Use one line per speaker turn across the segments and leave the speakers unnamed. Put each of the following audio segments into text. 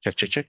Check, check, check.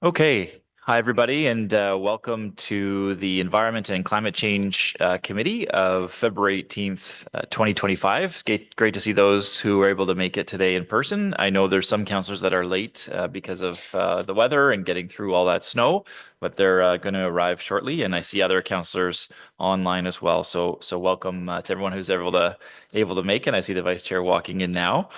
Okay. Hi, everybody, and welcome to the Environment and Climate Change Committee of February 18th, 2025. It's great to see those who are able to make it today in person. I know there's some councillors that are late because of the weather and getting through all that snow, but they're going to arrive shortly, and I see other councillors online as well. So welcome to everyone who's able to make it. I see the vice chair walking in now.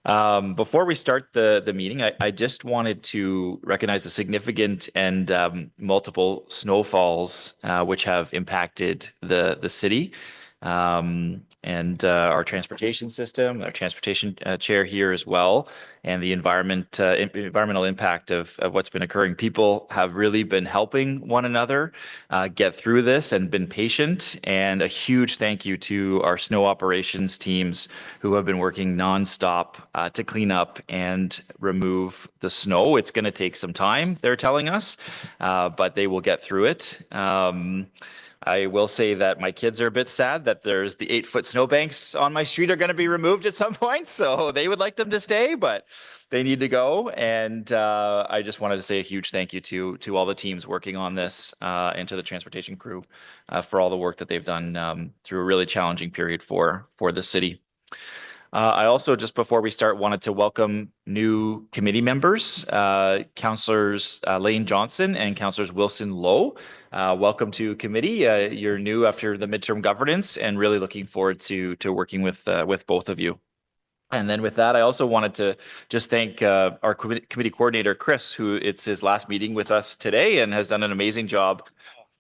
Before we start the meeting, I just wanted to recognize the significant and multiple snowfalls which have impacted the city and our transportation system, our transportation chair here as well, and the environmental impact of what's been occurring. People have really been helping one another get through this and been patient. And a huge thank you to our snow operations teams who have been working nonstop to clean up and remove the snow. It's going to take some time, they're telling us, but they will get through it. I will say that my kids are a bit sad that there's the 8-foot snowbanks on my street are going to be removed at some point. So they would like them to stay, but they need to go. And I just wanted to say a huge thank you to all the teams working on this and to the transportation crew for all the work that they've done through a really challenging period for the city. I also, just before we start, wanted to welcome new committee members, Councillors Lane Johnson and Councillors Wilson Lowe. Welcome to committee. You're new after the midterm governance and really looking forward to working with both of you. And then with that, I also wanted to just thank our committee coordinator, Chris, who it's his last meeting with us today and has done an amazing job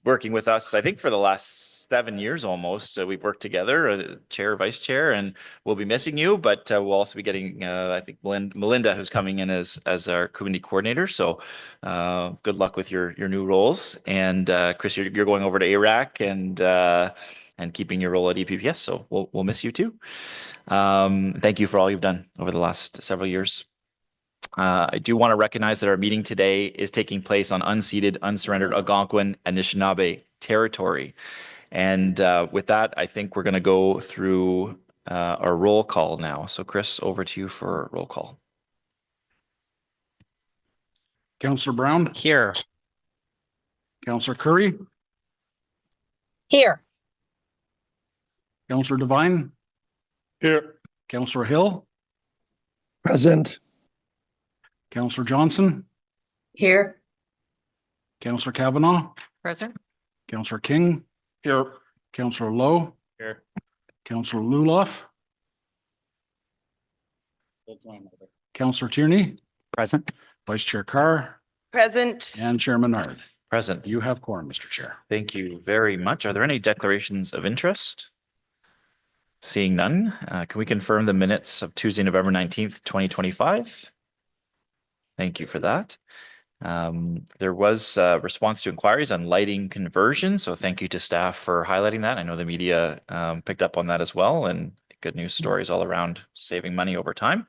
working with us, I think, for the last 7 years almost. We've worked together, chair, vice chair, and we'll be missing you, but we'll also be getting, I think, Melinda, who's coming in as our committee coordinator. So good luck with your new roles. And Chris, you're going over to ARAC and keeping your role at EPPS. So we'll miss you too. Thank you for all you've done over the last several years. I do want to recognize that our meeting today is taking place on unceded, unsurrendered Algonquin Anishinaabe territory. And with that, I think we're going to go through our roll call now. So Chris, over to you for roll call.
Councillor Brown?
Here.
Councillor Curry?
Here.
Councillor Devine?
Here.
Councillor Hill?
Present.
Councillor Johnson?
Here.
Councillor Kavanaugh?
Present.
Councillor King?
Here.
Councillor Lowe?
Here.
Councillor Luloff? Councillor Tierney?
Present.
Vice Chair Carr?
Present.
And Chair Menard.
Present.
You have quorum, Mr. Chair.
Thank you very much. Are there any declarations of interest? Seeing none, can we confirm the minutes of Tuesday, November 19th, 2025? Thank you for that. There was a response to inquiries on lighting conversion, so thank you to staff for highlighting that. I know the media picked up on that as well, and good news stories all around saving money over time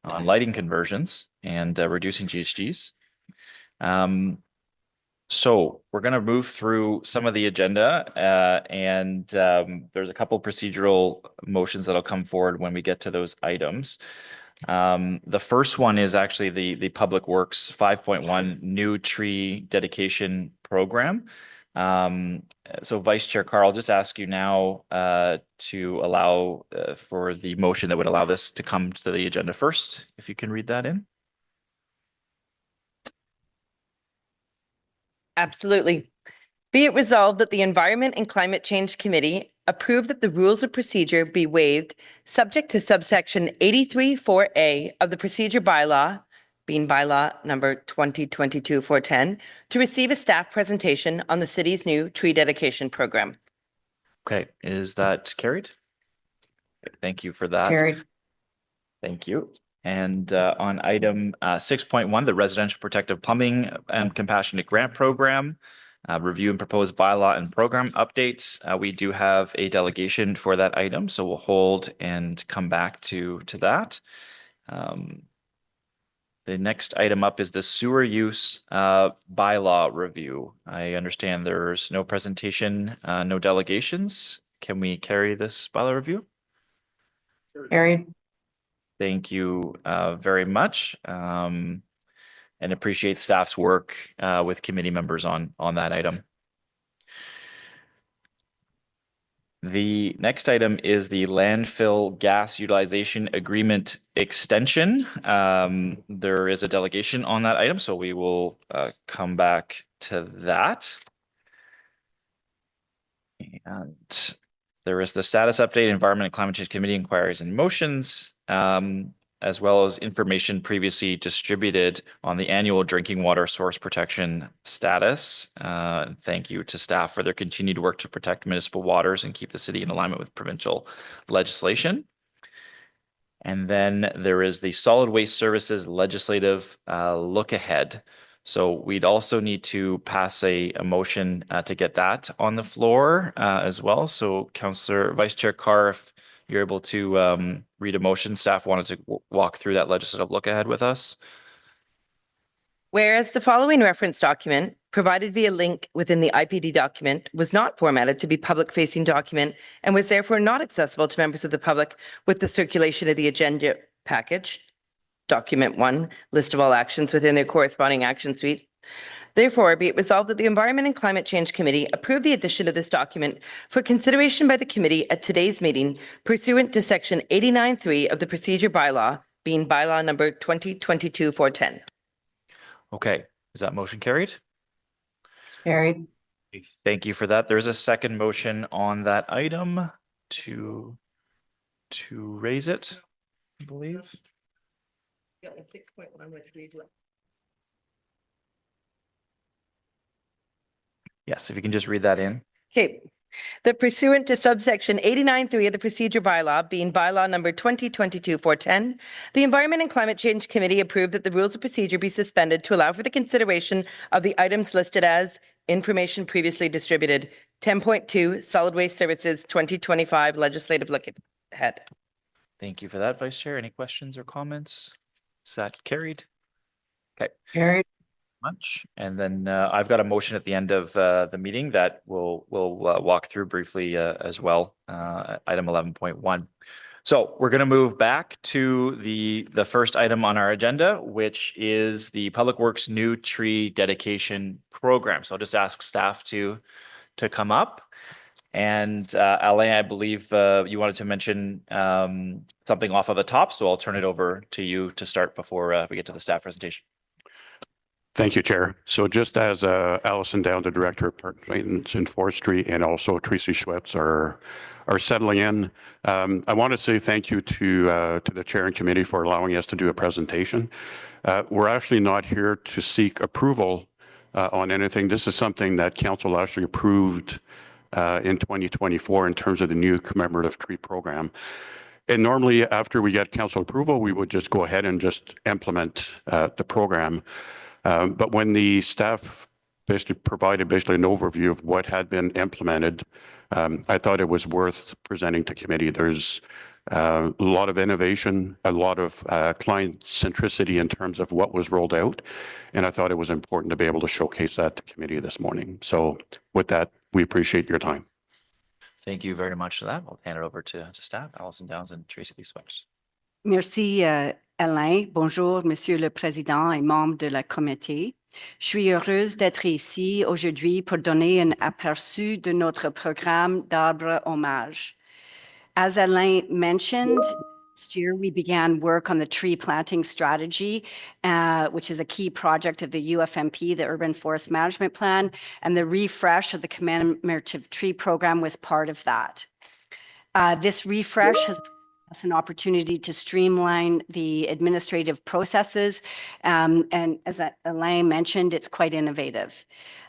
on lighting conversions and reducing GHGs. So we're going to move through some of the agenda and there's a couple procedural motions that'll come forward when we get to those items. The first one is actually the Public Works 5.1 new tree dedication program. So Vice Chair Carl, I'll just ask you now to allow for the motion that would allow this to come to the agenda first, if you can read that in.
Absolutely. Be it resolved that the Environment and Climate Change Committee approve that the rules of procedure be waived subject to subsection 83(4)(a) of the procedure bylaw, being bylaw number 2022-410, to receive a staff presentation on the city's new tree dedication program.
Okay, is that carried? Thank you for that.
Carried.
Thank you. And on item 6.1, the Residential Protective Plumbing and Compassionate Grant Program, review and propose bylaw and program updates. We do have a delegation for that item, so we'll hold and come back to that. The next item up is the sewer use bylaw review. I understand there's no presentation, no delegations. Can we carry this bylaw review?
Carried.
Thank you very much. and appreciate staff's work with committee members on that item. The next item is the landfill gas utilization agreement extension. There is a delegation on that item, so we will come back to that. And there is the status update, Environment and Climate Change Committee inquiries and motions, as well as information previously distributed on the annual drinking water source protection status. Thank you to staff for their continued work to protect municipal waters and keep the city in alignment with provincial legislation. And then there is the Solid Waste Services legislative look ahead. So we'd also need to pass a motion to get that on the floor as well. So Councillor Vice Chair Carr, if you're able to read a motion, staff wanted to walk through that legislative look ahead with us.
Whereas the following reference document, provided via link within the IPD document, was not formatted to be public-facing document and was therefore not accessible to members of the public with the circulation of the agenda package, document 1, list of all actions within their corresponding action suite. Therefore, be it resolved that the Environment and Climate Change Committee approve the addition of this document for consideration by the committee at today's meeting pursuant to Section 89.3 of the Procedure Bylaw, being Bylaw number 2022-410.
Okay, is that motion carried?
Carried.
Thank you for that. There's a second motion on that item to raise it, I believe.
Got my 6.1, which reads what?
Yes, if you can just read that in.
Okay. That pursuant to subsection 89.3 of the Procedure Bylaw, being Bylaw number 2022-410, the Environment and Climate Change Committee approved that the rules of procedure be suspended to allow for the consideration of the items listed as information previously distributed. 10.2 Solid Waste Services 2025 Legislative Look Ahead.
Thank you for that, Vice Chair. Any questions or comments? Is that carried? Okay.
Carried.
Much. And then I've got a motion at the end of the meeting that we'll walk through briefly as well. Item 11.1. So we're going to move back to the first item on our agenda, which is the Public Works new tree dedication program. So I'll just ask staff to come up. And Alain, I believe you wanted to mention something off of the top, so I'll turn it over to you to start before we get to the staff presentation.
Thank you, Chair. So just as Allison Down, the Director of Park Maintenance and Forestry, and also Tracy Schweppes are settling in, I want to say thank you to the Chair and Committee for allowing us to do a presentation. We're actually not here to seek approval on anything. This is something that Council actually approved in 2024 in terms of the new commemorative tree program. And normally after we get Council approval, we would just go ahead and just implement the program. But when the staff provided an overview of what had been implemented, I thought it was worth presenting to committee. There's a lot of innovation, a lot of client centricity in terms of what was rolled out. And I thought it was important to be able to showcase that to committee this morning. So with that, we appreciate your time.
Thank you very much for that. I'll hand it over to staff, Allison Downs and Tracy Schweppes.
Merci, Alain. Bonjour, Monsieur le Président et membres de la Comité. Je suis heureuse d'être ici aujourd'hui pour donner un aperçu de notre programme d'arbres hommage. As Alain mentioned, last year we began work on the tree planting strategy, which is a key project of the UFMP, the Urban Forest Management Plan, and the refresh of the commemorative tree program was part of that. This refresh has us an opportunity to streamline the administrative processes. And as Alain mentioned, it's quite innovative.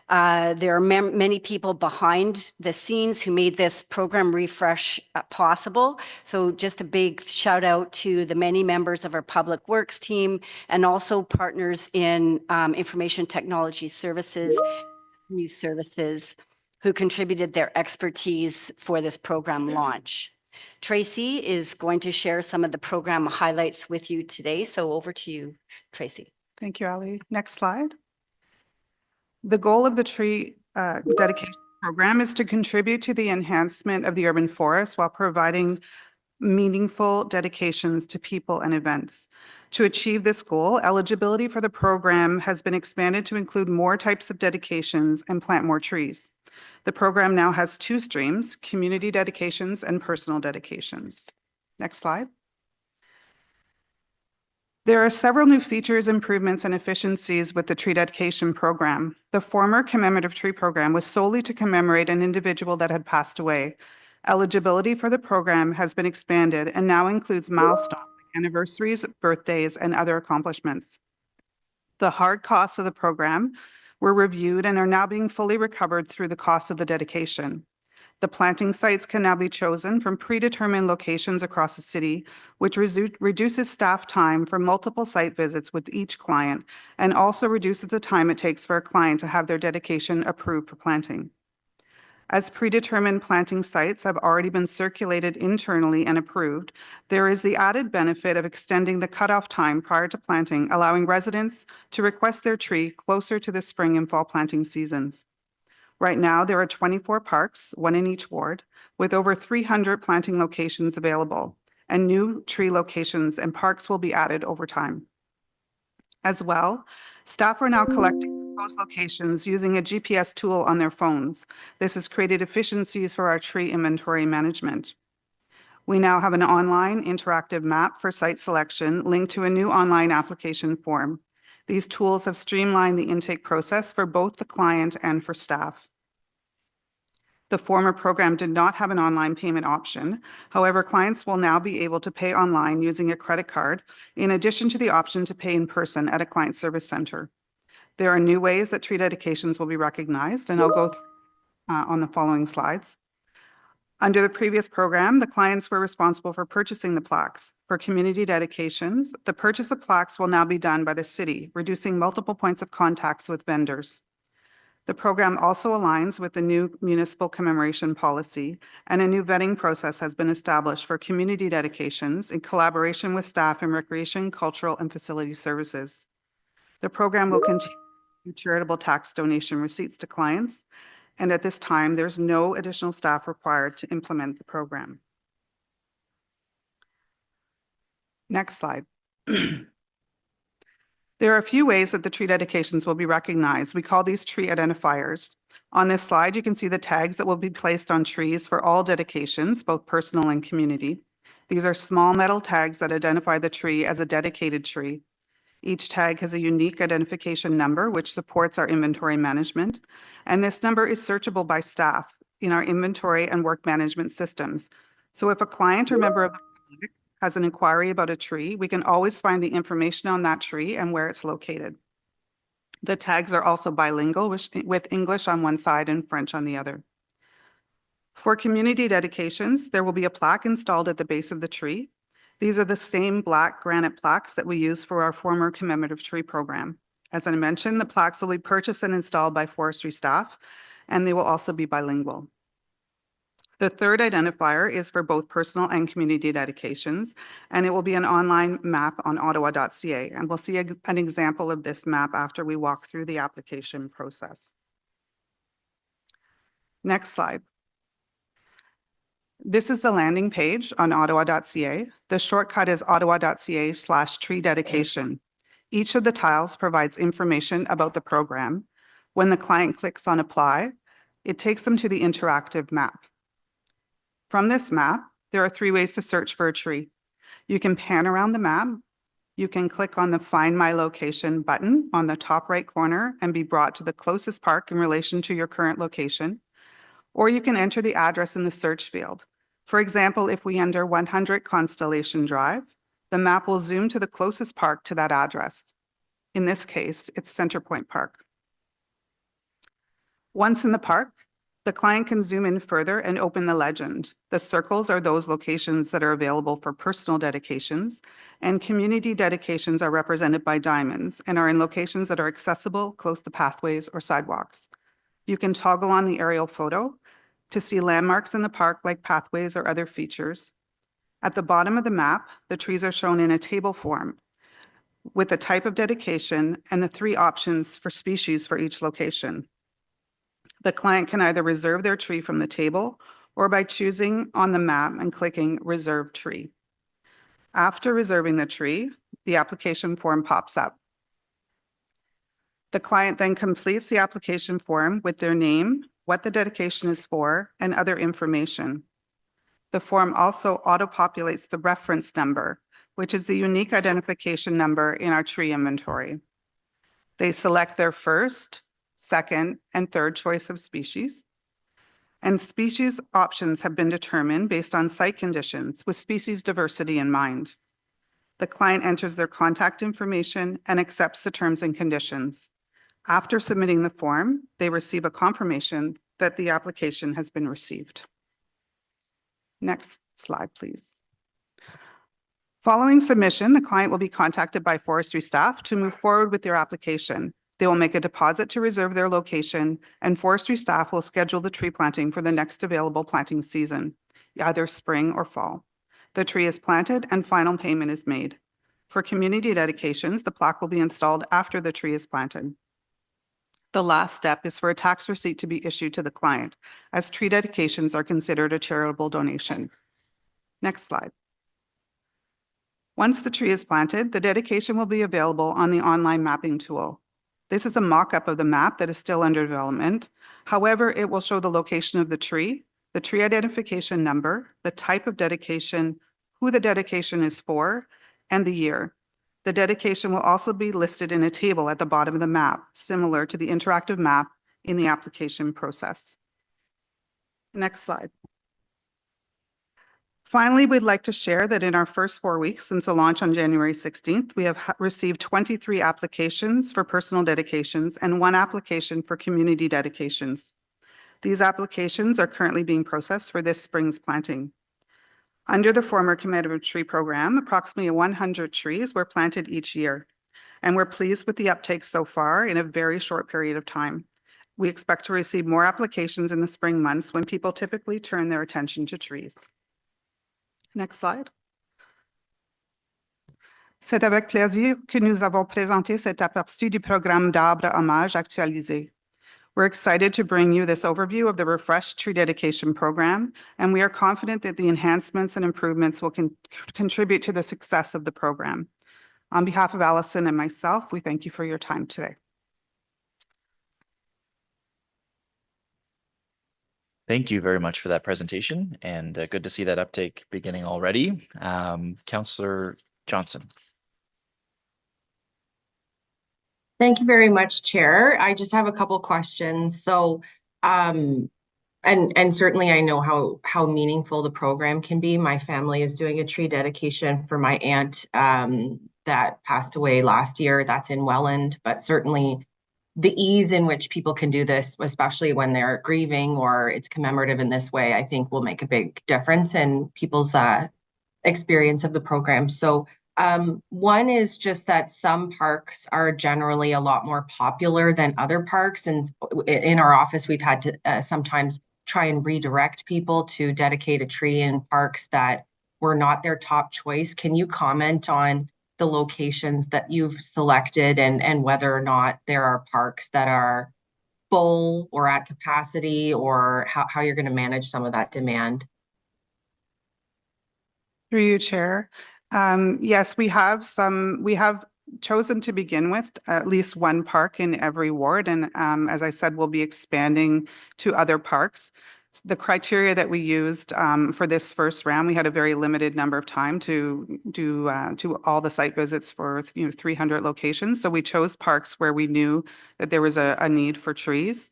There are many people behind the scenes who made this program refresh possible. So just a big shout out to the many members of our Public Works team and also partners in information technology services, new services, who contributed their expertise for this program launch. Tracy is going to share some of the program highlights with you today. So over to you, Tracy.
Thank you, Ali. Next slide. The goal of the tree dedication program is to contribute to the enhancement of the urban forest while providing meaningful dedications to people and events. To achieve this goal, eligibility for the program has been expanded to include more types of dedications and plant more trees. The program now has two streams, community dedications and personal dedications. Next slide. There are several new features, improvements, and efficiencies with the tree dedication program. The former commemorative tree program was solely to commemorate an individual that had passed away. Eligibility for the program has been expanded and now includes milestones, anniversaries, birthdays, and other accomplishments. The hard costs of the program were reviewed and are now being fully recovered through the cost of the dedication. The planting sites can now be chosen from predetermined locations across the city, which reduces staff time for multiple site visits with each client and also reduces the time it takes for a client to have their dedication approved for planting. As predetermined planting sites have already been circulated internally and approved, there is the added benefit of extending the cutoff time prior to planting, allowing residents to request their tree closer to the spring and fall planting seasons. Right now, there are 24 parks, one in each ward, with over 300 planting locations available, and new tree locations and parks will be added over time. As well, staff are now collecting proposed locations using a GPS tool on their phones. This has created efficiencies for our tree inventory management. We now have an online interactive map for site selection linked to a new online application form. These tools have streamlined the intake process for both the client and for staff. The former program did not have an online payment option. However, clients will now be able to pay online using a credit card, in addition to the option to pay in person at a client service center. There are new ways that tree dedications will be recognized, and I'll go through on the following slides. Under the previous program, the clients were responsible for purchasing the plaques. For community dedications, the purchase of plaques will now be done by the city, reducing multiple points of contacts with vendors. The program also aligns with the new municipal commemoration policy, and a new vetting process has been established for community dedications in collaboration with staff in recreation, cultural, and facility services. The program will continue charitable tax donation receipts to clients, and at this time, there's no additional staff required to implement the program. Next slide. There are a few ways that the tree dedications will be recognized. We call these tree identifiers. On this slide, you can see the tags that will be placed on trees for all dedications, both personal and community. These are small metal tags that identify the tree as a dedicated tree. Each tag has a unique identification number, which supports our inventory management. And this number is searchable by staff in our inventory and work management systems. So if a client or member of the public has an inquiry about a tree, we can always find the information on that tree and where it's located. The tags are also bilingual, with English on one side and French on the other. For community dedications, there will be a plaque installed at the base of the tree. These are the same black granite plaques that we use for our former commemorative tree program. As I mentioned, the plaques will be purchased and installed by forestry staff, and they will also be bilingual. The third identifier is for both personal and community dedications, and it will be an online map on ottawa.ca. And we'll see an example of this map after we walk through the application process. Next slide. This is the landing page on ottawa.ca. The shortcut is ottawa.ca/tree dedication. Each of the tiles provides information about the program. When the client clicks on apply, it takes them to the interactive map. From this map, there are 3 ways to search for a tree. You can pan around the map. You can click on the Find My Location button on the top right corner and be brought to the closest park in relation to your current location. Or you can enter the address in the search field. For example, if we enter 100 Constellation Drive, the map will zoom to the closest park to that address. In this case, it's Centrepoint Park. Once in the park, the client can zoom in further and open the legend. The circles are those locations that are available for personal dedications, and community dedications are represented by diamonds and are in locations that are accessible close to pathways or sidewalks. You can toggle on the aerial photo to see landmarks in the park like pathways or other features. At the bottom of the map, the trees are shown in a table form with the type of dedication and the 3 options for species for each location. The client can either reserve their tree from the table or by choosing on the map and clicking Reserve Tree. After reserving the tree, the application form pops up. The client then completes the application form with their name, what the dedication is for, and other information. The form also auto-populates the reference number, which is the unique identification number in our tree inventory. They select their first, second, and third choice of species. And species options have been determined based on site conditions with species diversity in mind. The client enters their contact information and accepts the terms and conditions. After submitting the form, they receive a confirmation that the application has been received. Next slide, please. Following submission, the client will be contacted by forestry staff to move forward with their application. They will make a deposit to reserve their location, and forestry staff will schedule the tree planting for the next available planting season, either spring or fall. The tree is planted and final payment is made. For community dedications, the plaque will be installed after the tree is planted. The last step is for a tax receipt to be issued to the client, as tree dedications are considered a charitable donation. Next slide. Once the tree is planted, the dedication will be available on the online mapping tool. This is a mock-up of the map that is still under development. However, it will show the location of the tree identification number, the type of dedication, who the dedication is for, and the year. The dedication will also be listed in a table at the bottom of the map, similar to the interactive map in the application process. Next slide. Finally, we'd like to share that in our first 4 weeks since the launch on January 16th, we have received 23 applications for personal dedications and 1 application for community dedications. These applications are currently being processed for this spring's planting. Under the former commemorative tree program, approximately 100 trees were planted each year, and we're pleased with the uptake so far in a very short period of time. We expect to receive more applications in the spring months when people typically turn their attention to trees. Next slide. C'est avec plaisir que nous avons présenté cet aperçu du programme d'arbres hommage actualisé. We're excited to bring you this overview of the refreshed tree dedication program, and we are confident that the enhancements and improvements will contribute to the success of the program. On behalf of Allison and myself, we thank you for your time today.
Thank you very much for that presentation, and good to see that uptake beginning already. Councillor Johnson.
Thank you very much, Chair. I just have a couple questions. So, and certainly I know how meaningful the program can be. My family is doing a tree dedication for my aunt that passed away last year. That's in Welland, but certainly the ease in which people can do this, especially when they're grieving or it's commemorative in this way, I think will make a big difference in people's experience of the program. So one is just that some parks are generally a lot more popular than other parks. And in our office, we've had to sometimes try and redirect people to dedicate a tree in parks that were not their top choice. Can you comment on the locations that you've selected and whether or not there are parks that are full or at capacity, or how you're going to manage some of that demand?
Through you, Chair. Yes, we have chosen to begin with at least 1 park in every ward. And as I said, we'll be expanding to other parks. The criteria that we used for this first round, we had a very limited number of time to do all the site visits for 300 locations. So we chose parks where we knew that there was a need for trees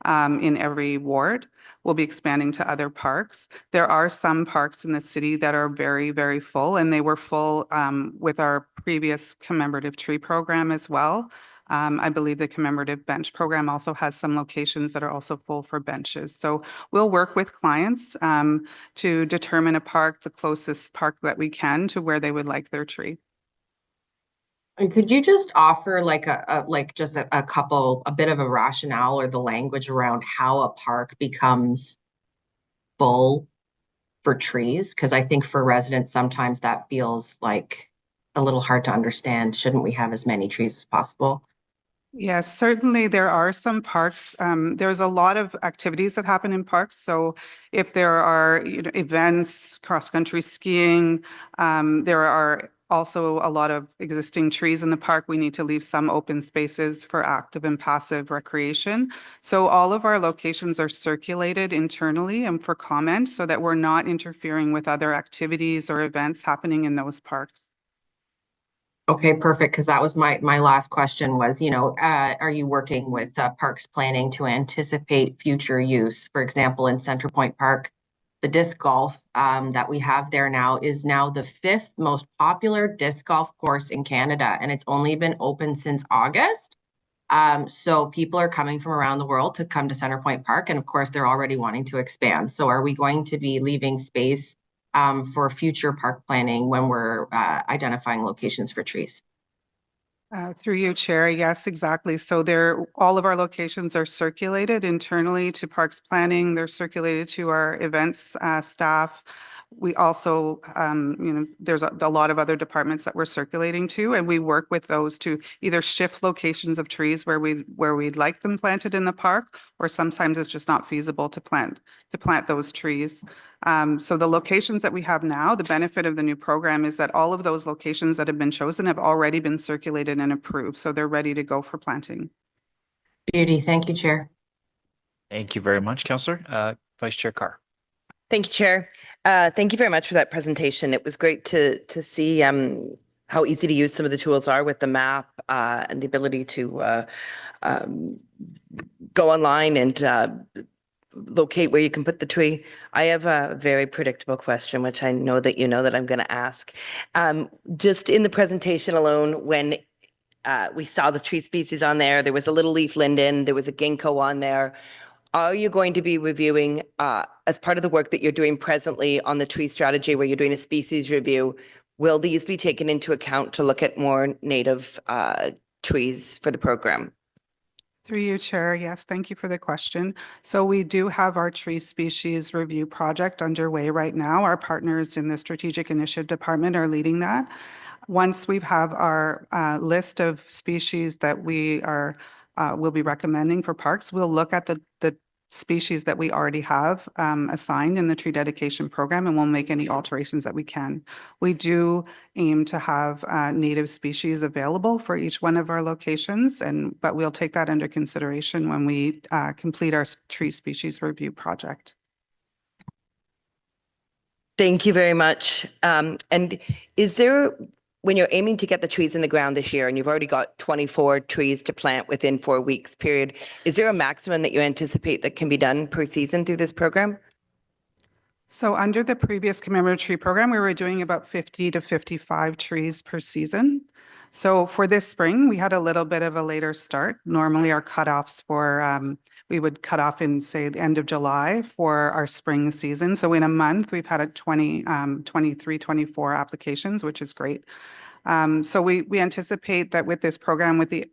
in every ward. We'll be expanding to other parks. There are some parks in the city that are very, very full, and they were full with our previous commemorative tree program as well. I believe the commemorative bench program also has some locations that are also full for benches. So we'll work with clients to determine a park, the closest park that we can to where they would like their tree.
And could you just offer like a bit of a rationale or the language around how a park becomes full for trees? Because I think for residents, sometimes that feels like a little hard to understand. Shouldn't we have as many trees as possible?
Yes, certainly there are some parks. There's a lot of activities that happen in parks. So if there are, events, cross-country skiing, there are also a lot of existing trees in the park. We need to leave some open spaces for active and passive recreation. So all of our locations are circulated internally and for comment so that we're not interfering with other activities or events happening in those parks.
Okay, perfect. Because that was my last question was, are you working with parks planning to anticipate future use? For example, in Center Point Park, the disc golf that we have there now is now the 5th most popular disc golf course in Canada, and it's only been open since August. So people are coming from around the world to come to Center Point Park, and of course, they're already wanting to expand. So are we going to be leaving space for future park planning when we're identifying locations for trees?
Through you, Chair. Yes, exactly. So all of our locations are circulated internally to Parks Planning. They're circulated to our events staff. We also, there's a lot of other departments that we're circulating to, and we work with those to either shift locations of trees where we'd like them planted in the park, or sometimes it's just not feasible to plant those trees. So the locations that we have now, the benefit of the new program is that all of those locations that have been chosen have already been circulated and approved, so they're ready to go for planting.
Beauty. Thank you, Chair.
Thank you very much, Councillor. Vice Chair Carr.
Thank you, Chair. Thank you very much for that presentation. It was great to see how easy to use some of the tools are with the map and the ability to go online and locate where you can put the tree. I have a very predictable question, which I know that you know that I'm going to ask. Just in the presentation alone, when we saw the tree species on there was a little leaf linden, there was a ginkgo on there. Are you going to be reviewing, as part of the work that you're doing presently on the tree strategy where you're doing a species review, will these be taken into account to look at more native trees for the program?
Through you, Chair. Yes, thank you for the question. So we do have our tree species review project underway right now. Our partners in the Strategic Initiative Department are leading that. Once we have our list of species that we will be recommending for parks, we'll look at the species that we already have assigned in the tree dedication program, and we'll make any alterations that we can. We do aim to have native species available for each one of our locations, but we'll take that under consideration when we complete our tree species review project.
Thank you very much. And is there, when you're aiming to get the trees in the ground this year and you've already got 24 trees to plant within 4 weeks period, is there a maximum that you anticipate that can be done per season through this program?
So under the previous commemorative tree program, we were doing about 50 to 55 trees per season. So for this spring, we had a little bit of a later start. Normally our cutoffs for, we would cut off in, say, the end of July for our spring season. So in a month, we've had 23, 24 applications, which is great. So we anticipate that with this program, with the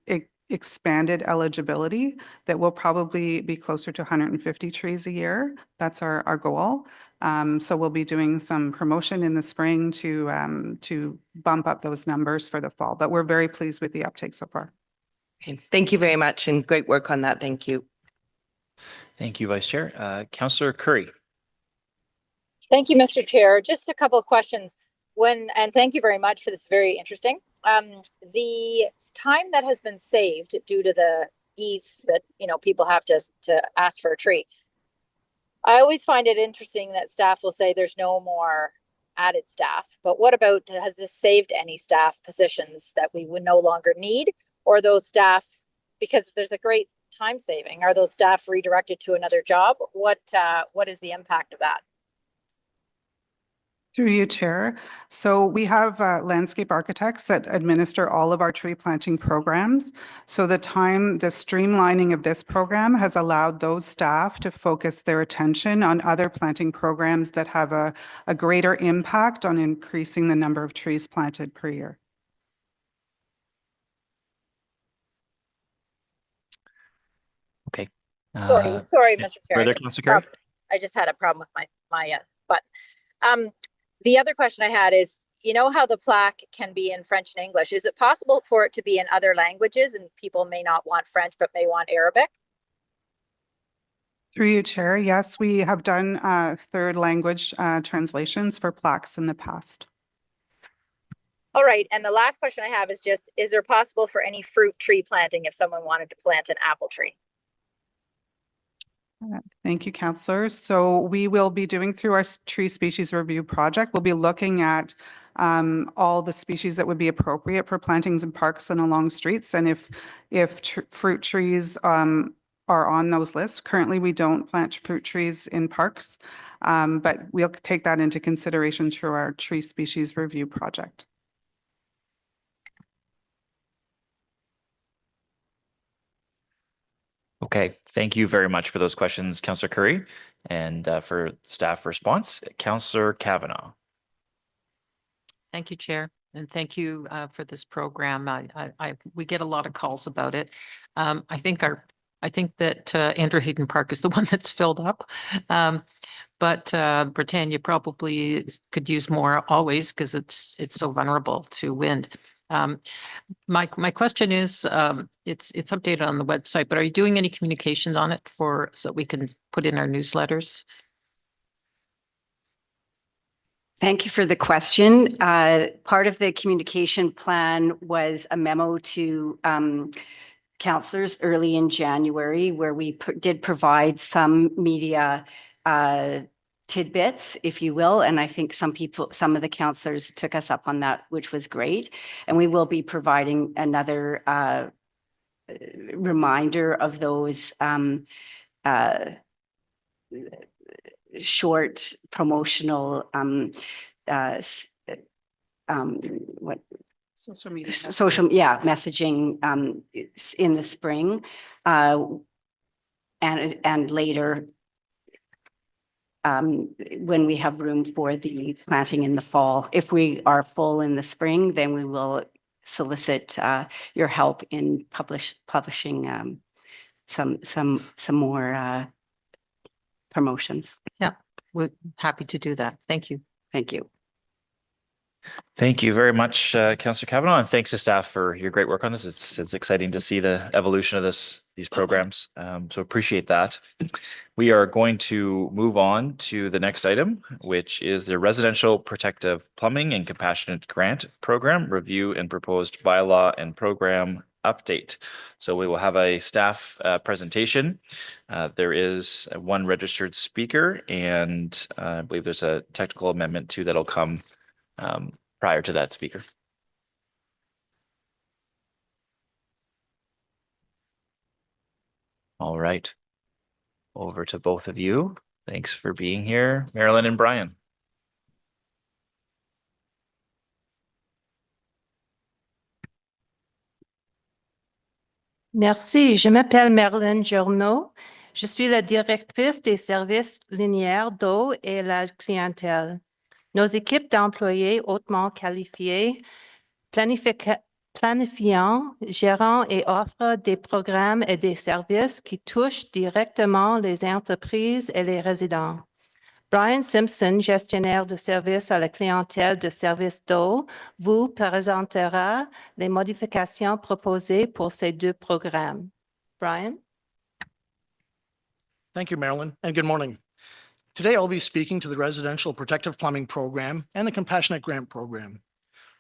expanded eligibility, that we'll probably be closer to 150 trees a year. That's our goal. So we'll be doing some promotion in the spring to bump up those numbers for the fall, but we're very pleased with the uptake so far.
Okay. Thank you very much and great work on that. Thank you.
Thank you, Vice Chair. Councillor Curry.
Thank you, Mr. Chair. Just a couple of questions. And thank you very much for this, very interesting. The time that has been saved due to the ease that people have to ask for a tree. I always find it interesting that staff will say there's no more added staff, but what about, has this saved any staff positions that we would no longer need, or those staff, because if there's a great time saving, are those staff redirected to another job? What is the impact of that?
Through you, Chair. So we have landscape architects that administer all of our tree planting programs. So the streamlining of this program has allowed those staff to focus their attention on other planting programs that have a greater impact on increasing the number of trees planted per year.
Okay.
Sorry, Mr. Chair.
Further, Councillor Curry?
I just had a problem with my button. The other question I had is, you know how the plaque can be in French and English. Is it possible for it to be in other languages and people may not want French, but may want Arabic?
Through you, Chair. Yes, we have done third language translations for plaques in the past.
All right. And the last question I have is just, is there possible for any fruit tree planting if someone wanted to plant an apple tree?
Thank you, Councillor. So we will be doing through our tree species review project, we'll be looking at all the species that would be appropriate for plantings in parks and along streets. And if fruit trees are on those lists. Currently, we don't plant fruit trees in parks, but we'll take that into consideration through our tree species review project.
Okay, thank you very much for those questions, Councillor Curry, and for staff response. Councillor Kavanaugh.
Thank you, Chair, and thank you for this program. We get a lot of calls about it. I think that Andrew Hayden Park is the one that's filled up, but Britannia probably could use more always because it's so vulnerable to wind. My question is, it's updated on the website, but are you doing any communications on it so we can put in our newsletters?
Thank you for the question. Part of the communication plan was a memo to councillors early in January, where we did provide some media tidbits, if you will. And I think some of the councillors took us up on that, which was great. And we will be providing another reminder of those short promotional
Social media.
Messaging in the spring and later when we have room for the planting in the fall. If we are full in the spring, then we will solicit your help in publishing some more promotions.
Yeah, we're happy to do that. Thank you.
Thank you.
Thank you very much, Councillor Kavanaugh, and thanks to staff for your great work on this. It's exciting to see the evolution of these programs, so appreciate that. We are going to move on to the next item, which is the Residential Protective Plumbing and Compassionate Grant Program Review and Proposed Bylaw and Program Update. So we will have a staff presentation. There is one registered speaker, and I believe there's a technical amendment too that'll come prior to that speaker. All right. Over to both of you. Thanks for being here, Marilyn and Brian.
Merci, je m'appelle Marilyn Journeau. Je suis la directrice des services linéaires d'eau et la clientèle. Nos équipes d'employés hautement qualifiés, planifiant, gérant et offrent des programmes et des services qui touchent directement les entreprises et les résidents. Brian Simpson, gestionnaire de services à la clientèle de services d'eau, vous présentera les modifications proposées pour ces deux programmes. Brian?
Thank you, Marilyn, and good morning. Today, I'll be speaking to the Residential Protective Plumbing Program and the Compassionate Grant Program.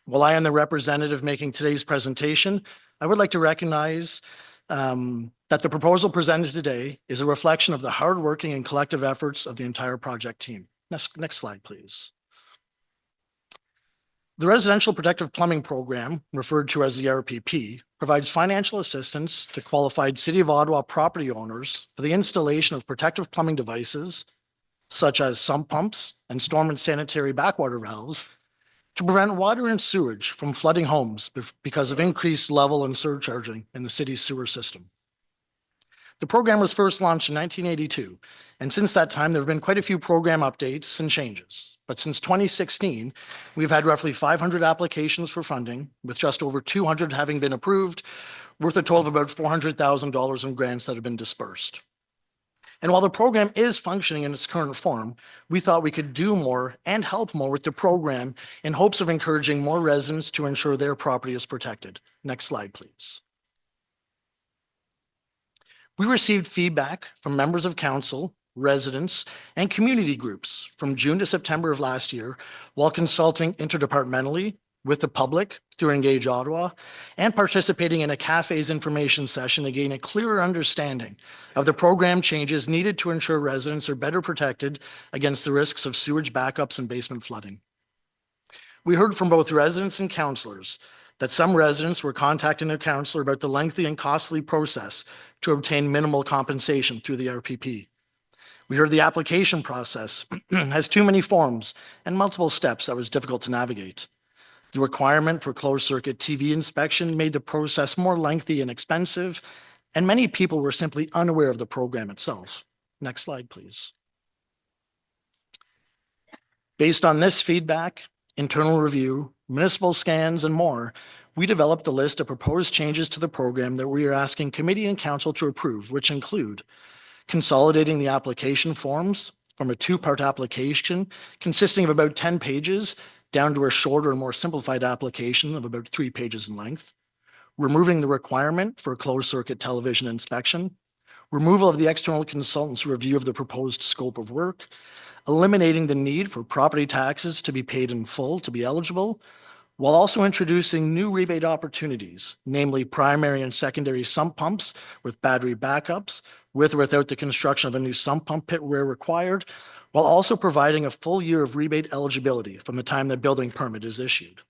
While I am the representative making today's presentation, I would like to recognize that the proposal presented today is a reflection of the hardworking and collective efforts of the entire project team. Next slide, please. The Residential Protective Plumbing Program, referred to as the RPP, provides financial assistance to qualified City of Ottawa property owners for the installation of protective plumbing devices, such as sump pumps and storm and sanitary backwater valves, to prevent water and sewage from flooding homes because of increased level and surcharging in the city's sewer system. The program was first launched in 1982, and since that time, there have been quite a few program updates and changes. But since 2016, we've had roughly 500 applications for funding, with just over 200 having been approved, worth a total of about $400,000 in grants that have been dispersed. And while the program is functioning in its current form, we thought we could do more and help more with the program in hopes of encouraging more residents to ensure their property is protected. Next slide, please. We received feedback from members of council, residents, and community groups from June to September of last year while consulting interdepartmentally with the public through Engage Ottawa and participating in a cafe's information session to gain a clearer understanding of the program changes needed to ensure residents are better protected against the risks of sewage backups and basement flooding. We heard from both residents and councillors that some residents were contacting their councillor about the lengthy and costly process to obtain minimal compensation through the RPP. We heard the application process has too many forms and multiple steps that was difficult to navigate. The requirement for closed-circuit TV inspection made the process more lengthy and expensive, and many people were simply unaware of the program itself. Next slide, please. Based on this feedback, internal review, municipal scans, and more, we developed a list of proposed changes to the program that we are asking committee and council to approve, which include consolidating the application forms from a two-part application consisting of about 10 pages down to a shorter and more simplified application of about 3 pages in length, removing the requirement for closed-circuit television inspection, removal of the external consultant's review of the proposed scope of work, eliminating the need for property taxes to be paid in full to be eligible, while also introducing new rebate opportunities, namely primary and secondary sump pumps with battery backups, with or without the construction of a new sump pump pit where required, while also providing a full year of rebate eligibility from the time the building permit is issued.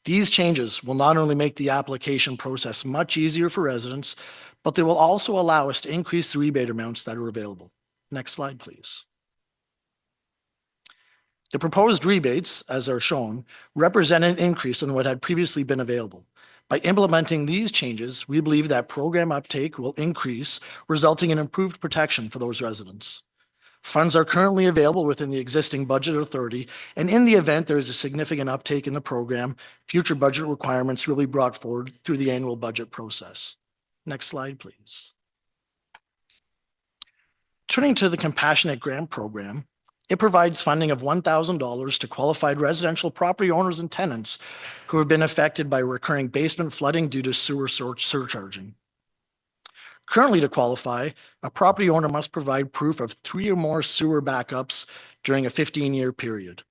These changes will not only make the application process much easier for residents, but they will also allow us to increase the rebate amounts that are available. Next slide, please. The proposed rebates, as are shown, represent an increase in what had previously been available. By implementing these changes, we believe that program uptake will increase, resulting in improved protection for those residents. Funds are currently available within the existing budget authority, and in the event there is a significant uptake in the program, future budget requirements will be brought forward through the annual budget process. Next slide, please. Turning to the Compassionate Grant Program, it provides funding of $1,000 to qualified residential property owners and tenants who have been affected by recurring basement flooding due to sewer surcharging. Currently, to qualify, a property owner must provide proof of 3 or more sewer backups during a 15-year period.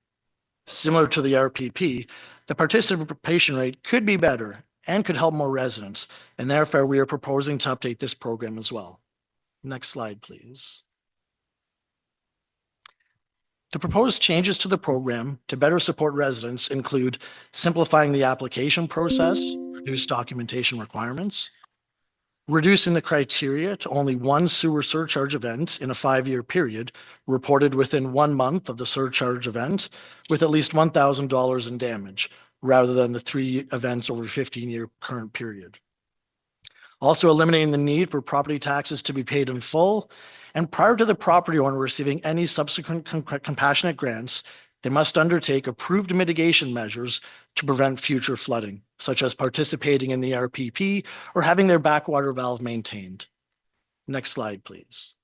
Similar to the RPP, the participation rate could be better and could help more residents, and therefore we are proposing to update this program as well. Next slide, please. The proposed changes to the program to better support residents include simplifying the application process, reduce documentation requirements, reducing the criteria to only 1 sewer surcharge event in a 5-year period, reported within 1 month of the surcharge event, with at least $1,000 in damage, rather than the 3 events over a 15-year current period. Also eliminating the need for property taxes to be paid in full, and prior to the property owner receiving any subsequent compassionate grants, they must undertake approved mitigation measures to prevent future flooding, such as participating in the RPP or having their backwater valve maintained. Next slide, please.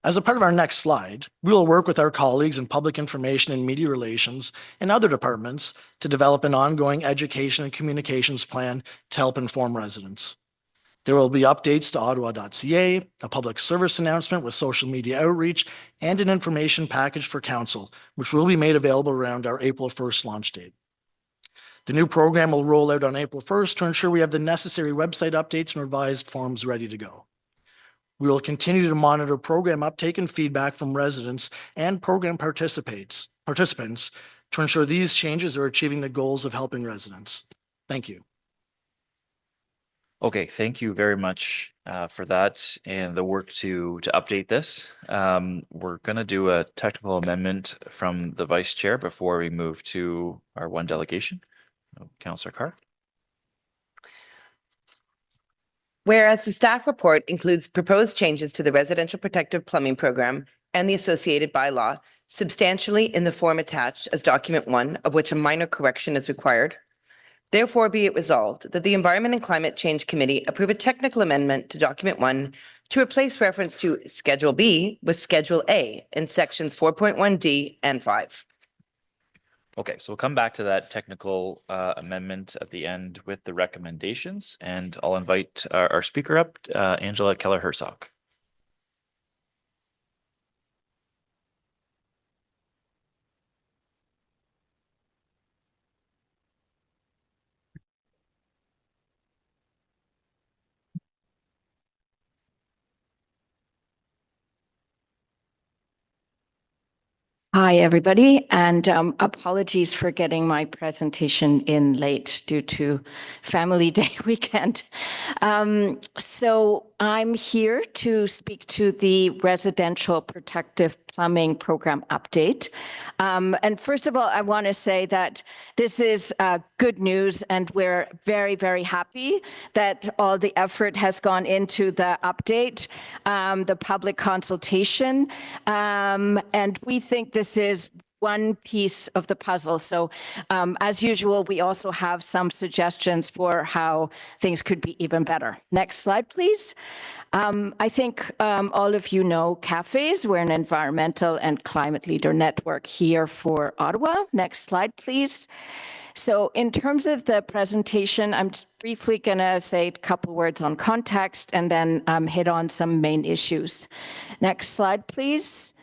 As a part of our next slide, we will work with our colleagues in public information and media relations and other departments to develop an ongoing education and communications plan to help inform residents. There will be updates to ottawa.ca, a public service announcement with social media outreach, and an information package for council, which will be made available around our April 1st launch date. The new program will roll out on April 1st to ensure we have the necessary website updates and revised forms ready to go. We will continue to monitor program uptake and feedback from residents and program participants to ensure these changes are achieving the goals of helping residents. Thank you.
Okay, thank you very much for that and the work to update this. We're going to do a technical amendment from the vice chair before we move to our one delegation. Councillor Carr.
Whereas the staff report includes proposed changes to the residential protective plumbing program and the associated bylaw substantially in the form attached as document 1, of which a minor correction is required. Therefore, be it resolved that the Environment and Climate Change Committee approve a technical amendment to Document 1 to replace reference to Schedule B with Schedule A in sections 4.1D and 5.
Okay, so we'll come back to that technical amendment at the end with the recommendations, and I'll invite our speaker up, Angela Keller-Herzog.
Hi, everybody, and apologies for getting my presentation in late due to Family Day weekend. So I'm here to speak to the Residential Protective Plumbing Program update. And first of all, I want to say that this is good news, and we're very, very happy that all the effort has gone into the update, the public consultation, and we think this is one piece of the puzzle. So as usual, we also have some suggestions for how things could be even better. Next slide, please. I think all of you know cafes. We're an environmental and climate leader network here for Ottawa. Next slide, please. So in terms of the presentation, I'm just briefly going to say a couple words on context and then hit on some main issues. Next slide, please.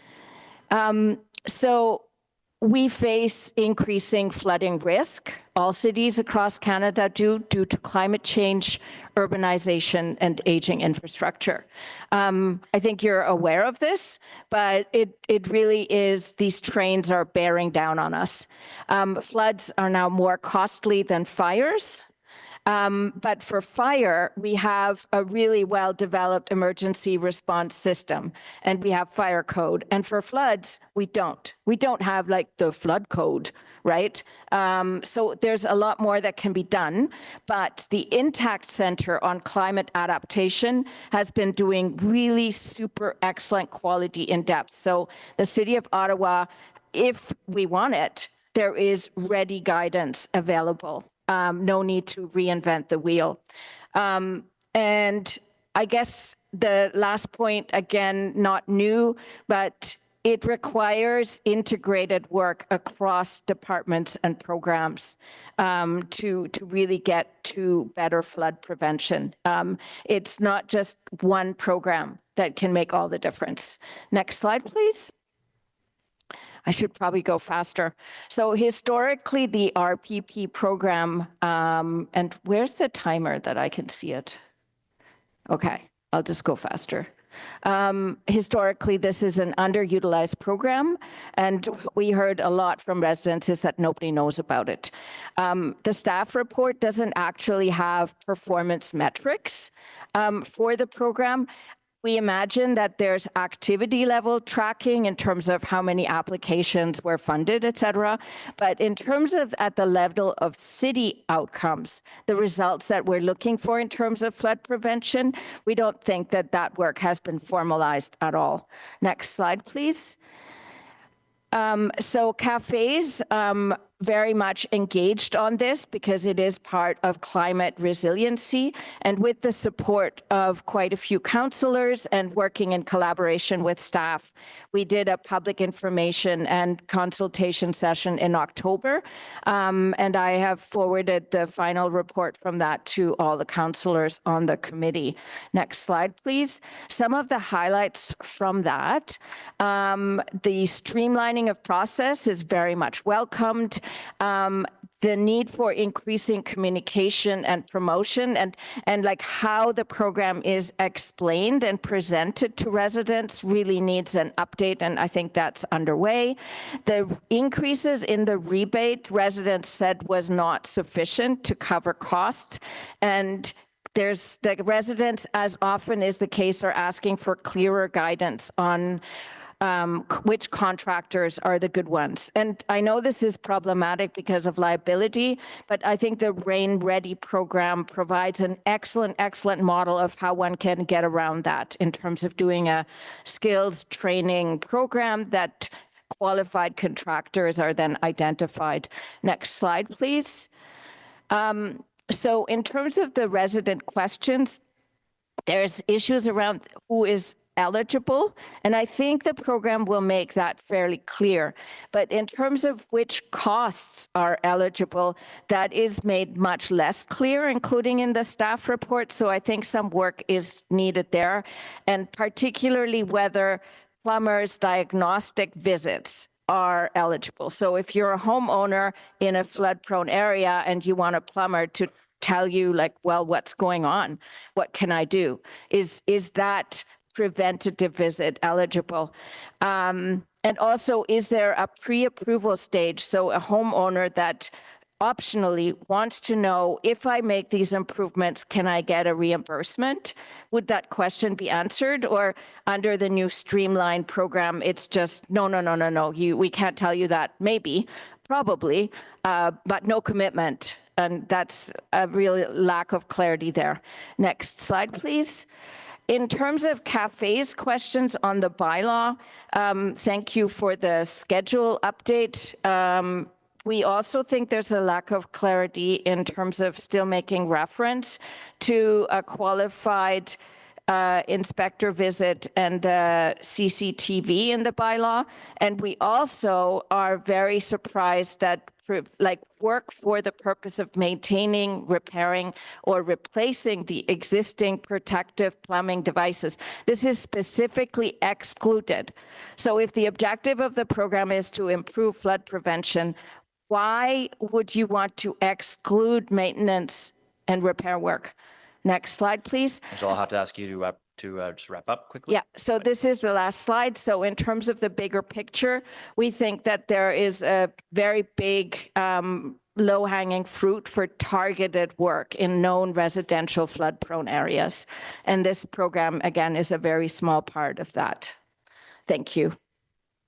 So we face increasing flooding risk. All cities across Canada do due to climate change, urbanization, and aging infrastructure. I think you're aware of this, but it really is, these trains are bearing down on us. Floods are now more costly than fires. But for fire, we have a really well-developed emergency response system, and we have fire code. And for floods, we don't. We don't have like the flood code, right? So there's a lot more that can be done. But the Intact Centre on Climate Adaptation has been doing really super excellent quality in depth. So the City of Ottawa, if we want it, there is ready guidance available. No need to reinvent the wheel. And I guess the last point, again, not new, but it requires integrated work across departments and programs to really get to better flood prevention. It's not just one program that can make all the difference. Next slide, please. I should probably go faster. So historically, the RPP program, and where's the timer that I can see it? Okay, I'll just go faster. Historically, this is an underutilized program, and we heard a lot from residents is that nobody knows about it. The staff report doesn't actually have performance metrics for the program. We imagine that there's activity level tracking in terms of how many applications were funded, et cetera. But in terms of at the level of city outcomes, the results that we're looking for in terms of flood prevention, we don't think that that work has been formalized at all. Next slide, please. So cafes, very much engaged on this because it is part of climate resiliency, and with the support of quite a few councillors and working in collaboration with staff, we did a public information and consultation session in October, and I have forwarded the final report from that to all the councillors on the committee. Next slide, please. Some of the highlights from that, the streamlining of process is very much welcomed. The need for increasing communication and promotion and like how the program is explained and presented to residents really needs an update, and I think that's underway. The increases in the rebate, residents said, was not sufficient to cover costs, and there's the residents, as often is the case, are asking for clearer guidance on which contractors are the good ones. And I know this is problematic because of liability, but I think the Rain Ready program provides an excellent model of how one can get around that in terms of doing a skills training program that qualified contractors are then identified. Next slide, please.
So in terms of the resident questions, there's issues around who is eligible, and I think the program will make that fairly clear. But in terms of which costs are eligible, that is made much less clear, including in the staff report. So I think some work is needed there, and particularly whether plumbers' diagnostic visits are eligible. So if you're a homeowner in a flood-prone area and you want a plumber to tell you, like, well, what's going on? What can I do? Is that preventative visit eligible? And also, is there a pre-approval stage? So a homeowner that optionally wants to know, if I make these improvements, can I get a reimbursement? Would that question be answered? Or under the new streamlined program, it's just, no, we can't tell you that. Maybe, probably, but no commitment. And that's a real lack of clarity there. Next slide, please. In terms of cafes, questions on the bylaw, thank you for the schedule update. We also think there's a lack of clarity in terms of still making reference to a qualified inspector visit and CCTV in the bylaw. And we also are very surprised that work for the purpose of maintaining, repairing, or replacing the existing protective plumbing devices. This is specifically excluded. So if the objective of the program is to improve flood prevention, why would you want to exclude maintenance and repair work? Next slide, please.
So I'll have to ask you to just wrap up quickly.
Yeah, so this is the last slide. So in terms of the bigger picture, we think that there is a very big low-hanging fruit for targeted work in known residential flood-prone areas. And this program, again, is a very small part of that. Thank you.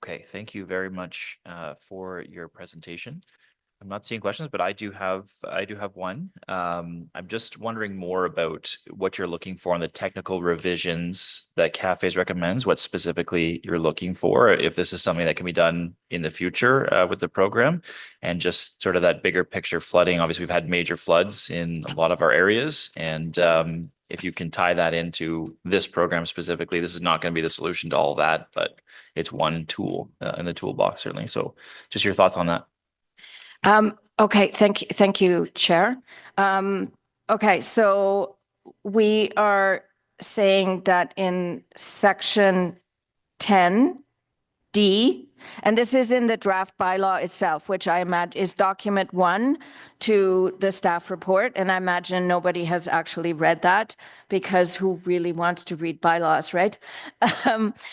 Okay, thank you very much for your presentation. I'm not seeing questions, but I do have one. I'm just wondering more about what you're looking for on the technical revisions that Cafes recommends, what specifically you're looking for, if this is something that can be done in the future with the program, and just sort of that bigger picture flooding. Obviously, we've had major floods in a lot of our areas, and if you can tie that into this program specifically, this is not going to be the solution to all that, but it's one tool in the toolbox, certainly. So just your thoughts on that.
Okay, thank you, Chair. Okay, so we are saying that in section 10D, and this is in the draft bylaw itself, which I imagine is document 1 to the staff report, and I imagine nobody has actually read that, because who really wants to read bylaws, right?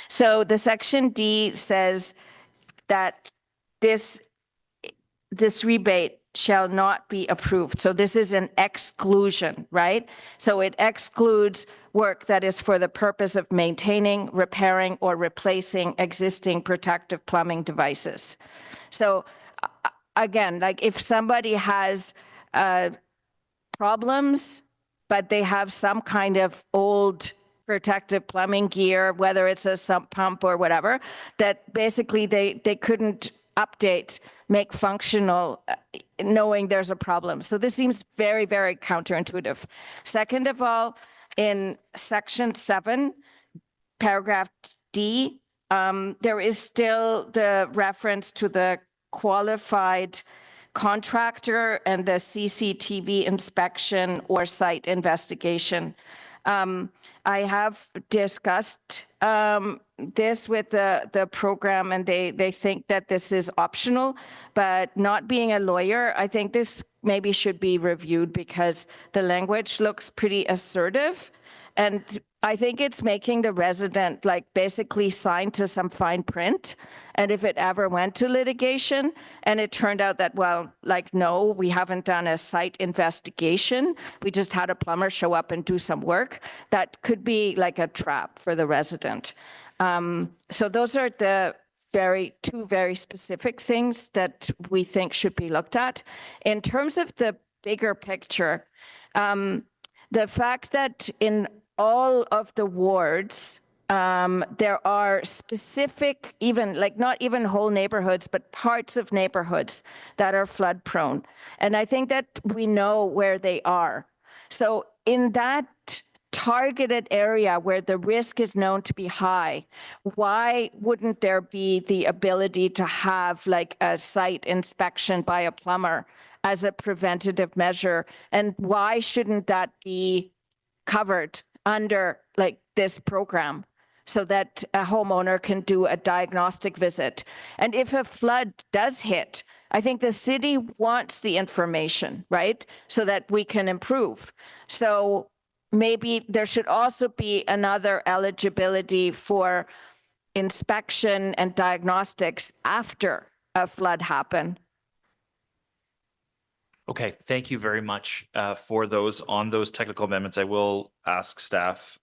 So the section D says that this rebate shall not be approved. So this is an exclusion, right? So it excludes work that is for the purpose of maintaining, repairing, or replacing existing protective plumbing devices. So again, like if somebody has problems, but they have some kind of old protective plumbing gear, whether it's a sump pump or whatever, that basically they couldn't update, make functional, knowing there's a problem. So this seems very, very counterintuitive. Second of all, in section 7, paragraph D, there is still the reference to the qualified contractor and the CCTV inspection or site investigation. I have discussed this with the program, and they think that this is optional, but not being a lawyer, I think this maybe should be reviewed because the language looks pretty assertive. And I think it's making the resident like basically sign to some fine print. And if it ever went to litigation and it turned out that, well, like, no, we haven't done a site investigation, we just had a plumber show up and do some work, that could be like a trap for the resident. So those are the two very specific things that we think should be looked at. In terms of the bigger picture, the fact that in all of the wards, there are specific, even like not even whole neighborhoods, but parts of neighborhoods that are flood prone. And I think that we know where they are. So in that targeted area where the risk is known to be high, why wouldn't there be the ability to have like a site inspection by a plumber as a preventative measure? And why shouldn't that be covered under like this program so that a homeowner can do a diagnostic visit? And if a flood does hit, I think the city wants the information, right? So that we can improve. So maybe there should also be another eligibility for inspection and diagnostics after a flood happened.
Okay, thank you very much for those technical amendments. I will ask staff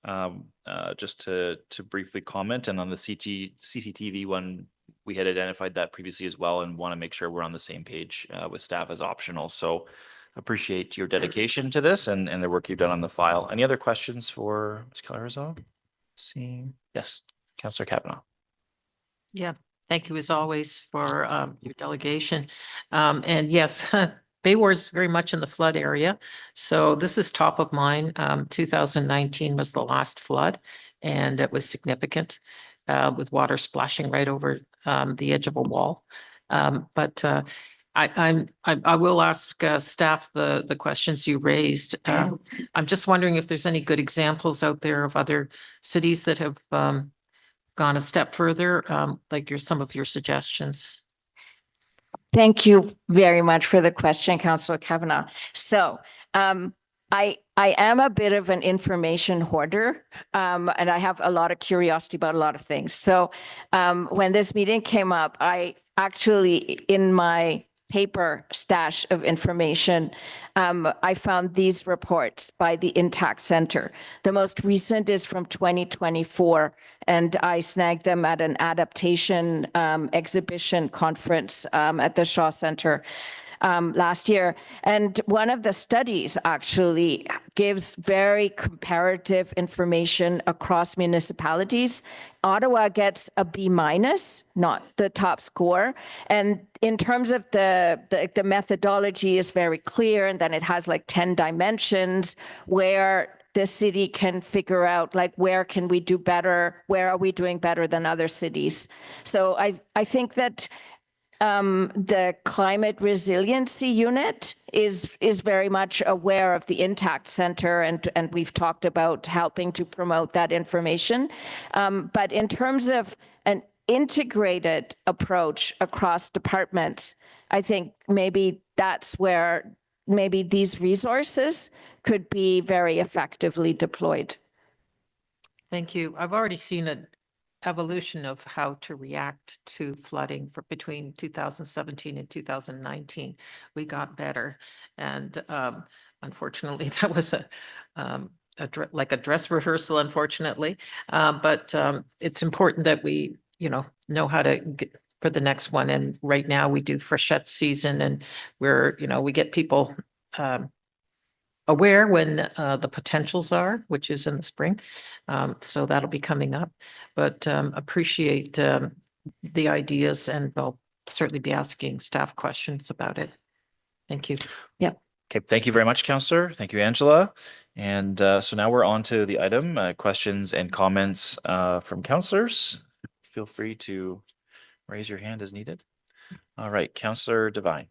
just to briefly comment, and on the CCTV one, we had identified that previously as well, and want to make sure we're on the same page with staff as optional. So appreciate your dedication to this and the work you've done on the file. Any other questions for Ms. Calarizzo? Seeing, yes, Councillor Kavanaugh.
Yeah, thank you as always for your delegation. And yes, Baywar is very much in the flood area. So this is top of mind. 2019 was the last flood, and it was significant with water splashing right over the edge of a wall. But I will ask staff the questions you raised. I'm just wondering if there's any good examples out there of other cities that have gone a step further, like some of your suggestions.
Thank you very much for the question, Councillor Kavanaugh. So I am a bit of an information hoarder, and I have a lot of curiosity about a lot of things. So when this meeting came up, I actually, in my paper stash of information, I found these reports by the Intact Center. The most recent is from 2024, and I snagged them at an adaptation exhibition conference at the Shaw Center last year. And one of the studies actually gives very comparative information across municipalities. Ottawa gets a B-, not the top score. And in terms of the methodology is very clear, and then it has like 10 dimensions where the city can figure out like where can we do better, where are we doing better than other cities. So I think that the climate resiliency unit is very much aware of the Intact Center, and we've talked about helping to promote that information. But in terms of an integrated approach across departments, I think maybe that's where maybe these resources could be very effectively deployed.
Thank you. I've already seen an evolution of how to react to flooding for between 2017 and 2019. We got better, and unfortunately, that was like a dress rehearsal. Unfortunately, but it's important that we, know how to get for the next one. And right now, we do freshet season, and we get people aware when the potentials are, which is in the spring. So that'll be coming up, but appreciate the ideas, and we'll certainly be asking staff questions about it. Thank you.
Yeah.
Okay, thank you very much, Councillor. Thank you, Angela. And so now we're on to the item, questions and comments from councillors. Feel free to raise your hand as needed. All right, Councillor Devine.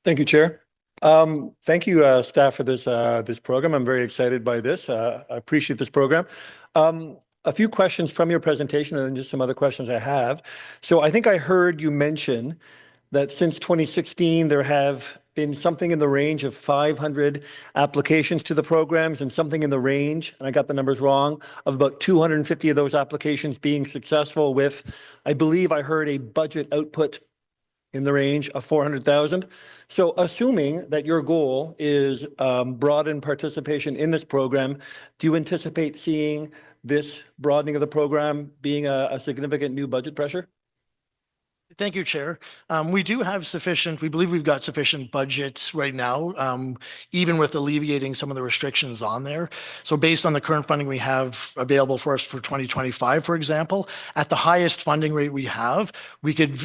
Thank you, Chair. Thank you, staff, for this program. I'm very excited by this. I appreciate this program. A few questions from your presentation, and then just some other questions I have. So I think I heard you mention that since 2016, there have been something in the range of 500 applications to the programs, and something in the range, and I got the numbers wrong, of about 250 of those applications being successful with, I believe I heard a budget output in the range of 400,000. So assuming that your goal is broaden participation in this program, do you anticipate seeing this broadening of the program being a significant new budget pressure?
Thank you, Chair. We do have sufficient, we believe we've got sufficient budgets right now, even with alleviating some of the restrictions on there. So based on the current funding we have available for us for 2025, for example, at the highest funding rate we have, we could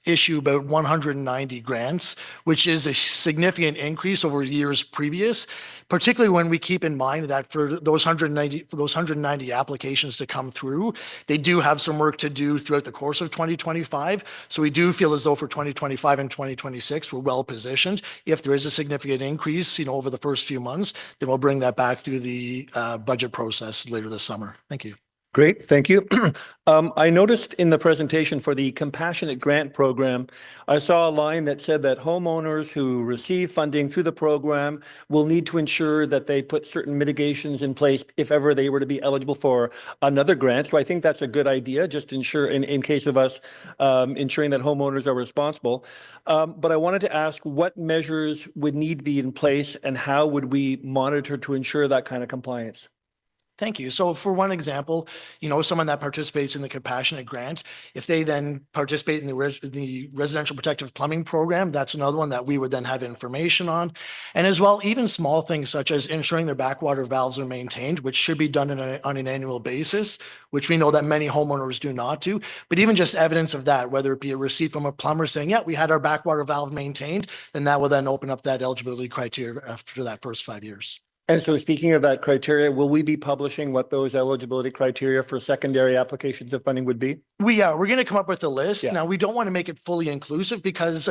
issue about 190 grants, which is a significant increase over years previous, particularly when we keep in mind that for those 190 applications to come through, they do have some work to do throughout the course of 2025. So we do feel as though for 2025 and 2026, we're well positioned. If there is a significant increase, over the first few months, then we'll bring that back through the budget process later this summer. Thank you.
Great, thank you. I noticed in the presentation for the Compassionate Grant Program, I saw a line that said that homeowners who receive funding through the program will need to ensure that they put certain mitigations in place if ever they were to be eligible for another grant. So I think that's a good idea, just to ensure in case of us ensuring that homeowners are responsible. But I wanted to ask what measures would need to be in place and how would we monitor to ensure that kind of compliance?
Thank you. So for one example, someone that participates in the Compassionate Grant, if they then participate in the Residential Protective Plumbing Program, that's another one that we would then have information on. And as well, even small things such as ensuring their backwater valves are maintained, which should be done on an annual basis, which we know that many homeowners do not do. But even just evidence of that, whether it be a receipt from a plumber saying, yeah, we had our backwater valve maintained, then that will then open up that eligibility criteria after that first 5 years.
And so speaking of that criteria, will we be publishing what those eligibility criteria for secondary applications of funding would be?
We are. We're going to come up with a list.
Yeah.
Now, we don't want to make it fully inclusive because,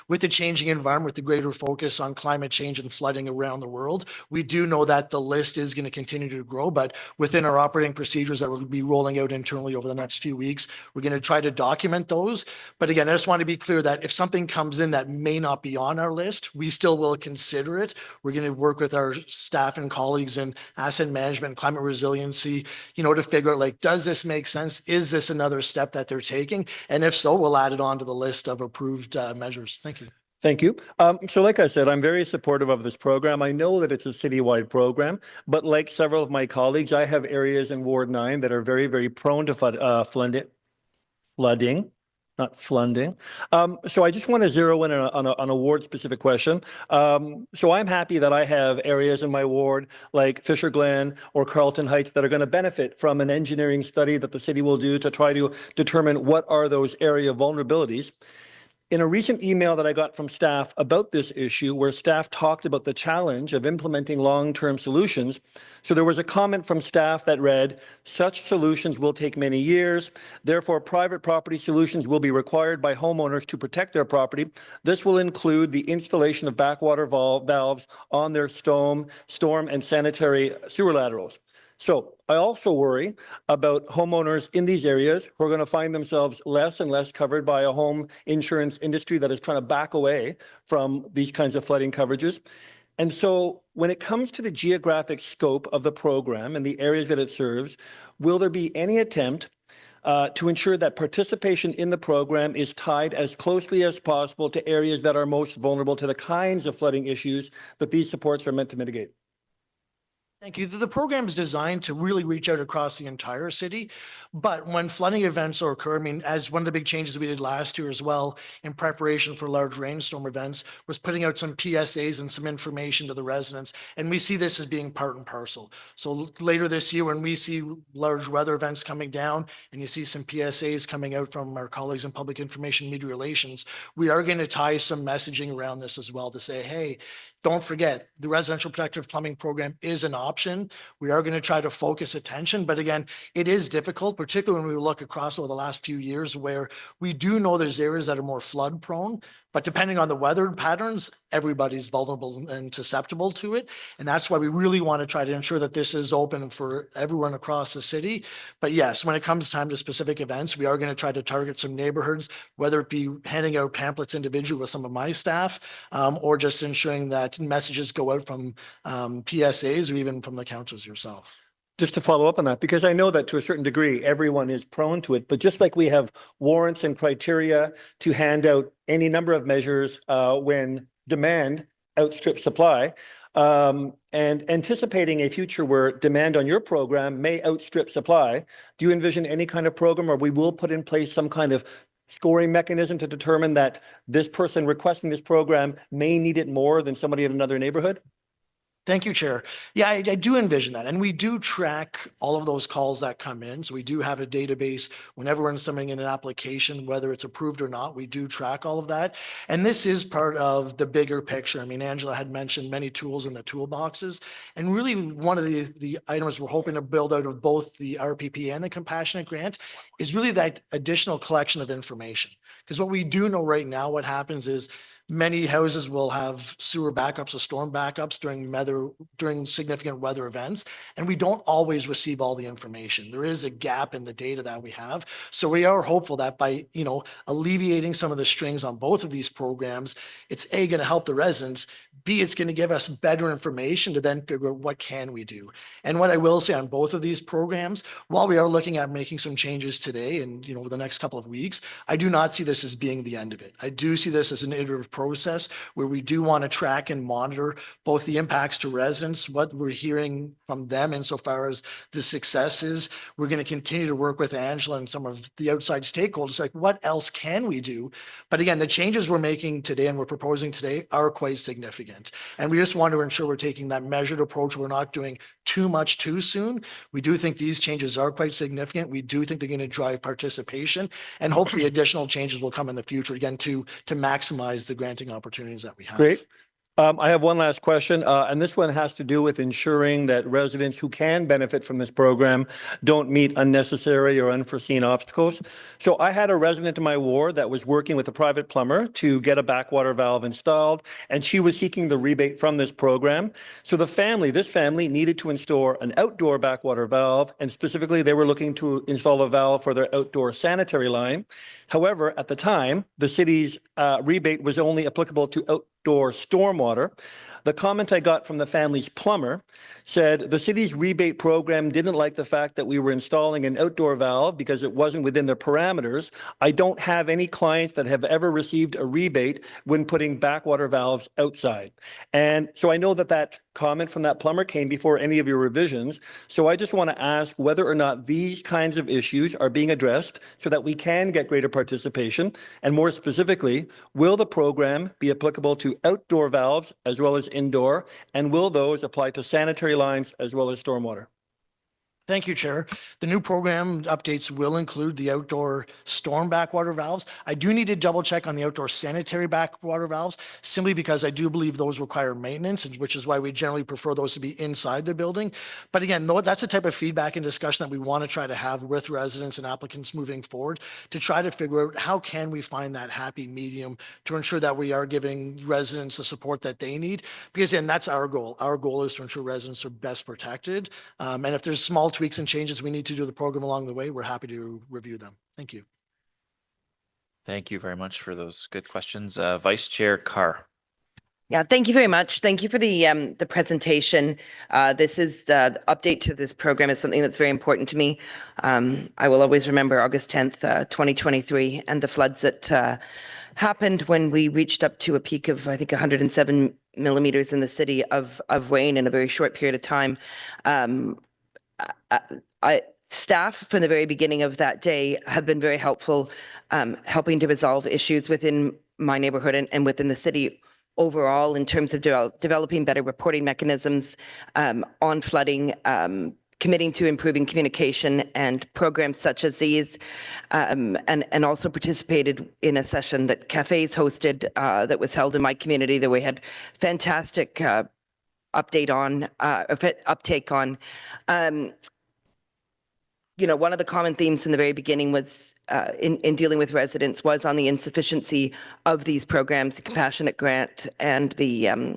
with the changing environment, with the greater focus on climate change and flooding around the world, we do know that the list is going to continue to grow. But within our operating procedures that we'll be rolling out internally over the next few weeks, we're going to try to document those. But again, I just want to be clear that if something comes in that may not be on our list, we still will consider it. We're going to work with our staff and colleagues in asset management, climate resiliency, to figure out, does this make sense? Is this another step that they're taking? And if so, we'll add it onto the list of approved measures. Thank you.
Thank you. So like I said, I'm very supportive of this program. I know that it's a citywide program, but like several of my colleagues, I have areas in Ward 9 that are very, very prone to flooding. Not flooding. So I just want to zero in on a ward-specific question. So I'm happy that I have areas in my ward like Fisher Glen or Carlton Heights that are going to benefit from an engineering study that the city will do to try to determine what are those area vulnerabilities. In a recent email that I got from staff about this issue, where staff talked about the challenge of implementing long-term solutions, so there was a comment from staff that read, such solutions will take many years, therefore private property solutions will be required by homeowners to protect their property. This will include the installation of backwater valves on their storm and sanitary sewer laterals. So I also worry about homeowners in these areas who are going to find themselves less and less covered by a home insurance industry that is trying to back away from these kinds of flooding coverages. And so when it comes to the geographic scope of the program and the areas that it serves, will there be any attempt to ensure that participation in the program is tied as closely as possible to areas that are most vulnerable to the kinds of flooding issues that these supports are meant to mitigate?
Thank you. The program is designed to really reach out across the entire city. But when flooding events occur, as one of the big changes we did last year as well in preparation for large rainstorm events was putting out some PSAs and some information to the residents. And we see this as being part and parcel. So later this year, when we see large weather events coming down and you see some PSAs coming out from our colleagues in public information media relations, we are going to tie some messaging around this as well to say, hey, don't forget, the Residential Protective Plumbing Program is an option. We are going to try to focus attention, but again, it is difficult, particularly when we look across over the last few years where we do know there's areas that are more flood prone, but depending on the weather patterns, everybody's vulnerable and susceptible to it. And that's why we really want to try to ensure that this is open for everyone across the city. But yes, when it comes time to specific events, we are going to try to target some neighborhoods, whether it be handing out pamphlets individually with some of my staff, or just ensuring that messages go out from PSAs or even from the councils yourself.
Just to follow up on that, because I know that to a certain degree, everyone is prone to it, but just like we have warrants and criteria to hand out any number of measures when demand outstrips supply, and anticipating a future where demand on your program may outstrip supply, do you envision any kind of program or we will put in place some kind of scoring mechanism to determine that this person requesting this program may need it more than somebody in another neighborhood?
Thank you, Chair. Yeah, I do envision that. And we do track all of those calls that come in. So we do have a database whenever we're submitting in an application, whether it's approved or not, we do track all of that. And this is part of the bigger picture. I mean, Angela had mentioned many tools in the toolboxes. And really one of the items we're hoping to build out of both the RPP and the Compassionate Grant is really that additional collection of information. Because what we do know right now, what happens is many houses will have sewer backups or storm backups during significant weather events, and we don't always receive all the information. There is a gap in the data that we have. So we are hopeful that by, alleviating some of the strings on both of these programs, it's A, going to help the residents, B, it's going to give us better information to then figure out what can we do. And what I will say on both of these programs, while we are looking at making some changes today and, over the next couple of weeks, I do not see this as being the end of it. I do see this as an iterative process where we do want to track and monitor both the impacts to residents, what we're hearing from them insofar as the successes. We're going to continue to work with Angela and some of the outside stakeholders, like what else can we do? But again, the changes we're making today and we're proposing today are quite significant. And we just want to ensure we're taking that measured approach. We're not doing too much too soon. We do think these changes are quite significant. We do think they're going to drive participation, and hopefully additional changes will come in the future, again, to maximize the granting opportunities that we have.
Great. I have one last question, and this one has to do with ensuring that residents who can benefit from this program don't meet unnecessary or unforeseen obstacles. So I had a resident in my ward that was working with a private plumber to get a backwater valve installed, and she was seeking the rebate from this program. So this family needed to install an outdoor backwater valve, and specifically they were looking to install a valve for their outdoor sanitary line. However, at the time, the city's rebate was only applicable to outdoor stormwater. The comment I got from the family's plumber said the city's rebate program didn't like the fact that we were installing an outdoor valve because it wasn't within their parameters. I don't have any clients that have ever received a rebate when putting backwater valves outside. And so I know that comment from that plumber came before any of your revisions. So I just want to ask whether or not these kinds of issues are being addressed so that we can get greater participation. And more specifically, will the program be applicable to outdoor valves as well as indoor? And will those apply to sanitary lines as well as stormwater?
Thank you, Chair. The new program updates will include the outdoor storm backwater valves. I do need to double check on the outdoor sanitary backwater valves, simply because I do believe those require maintenance, which is why we generally prefer those to be inside the building. But again, that's the type of feedback and discussion that we want to try to have with residents and applicants moving forward to try to figure out how can we find that happy medium to ensure that we are giving residents the support that they need. Because again, that's our goal. Our goal is to ensure residents are best protected. And if there's small tweaks and changes we need to do the program along the way, we're happy to review them. Thank you.
Thank you very much for those good questions. Vice Chair Carr.
Yeah, thank you very much. Thank you for the presentation. This is the update to this program is something that's very important to me. I will always remember August 10th, 2023, and the floods that happened when we reached up to a peak of, I think, 107 millimeters in the city of rain in a very short period of time. Staff from the very beginning of that day have been very helpful, helping to resolve issues within my neighborhood and within the city overall in terms of developing better reporting mechanisms on flooding, committing to improving communication and programs such as these, and also participated in a session that Cafes hosted that was held in my community that we had fantastic uptake on. One of the common themes from the very beginning was in dealing with residents was on the insufficiency of these programs, the Compassionate Grant and the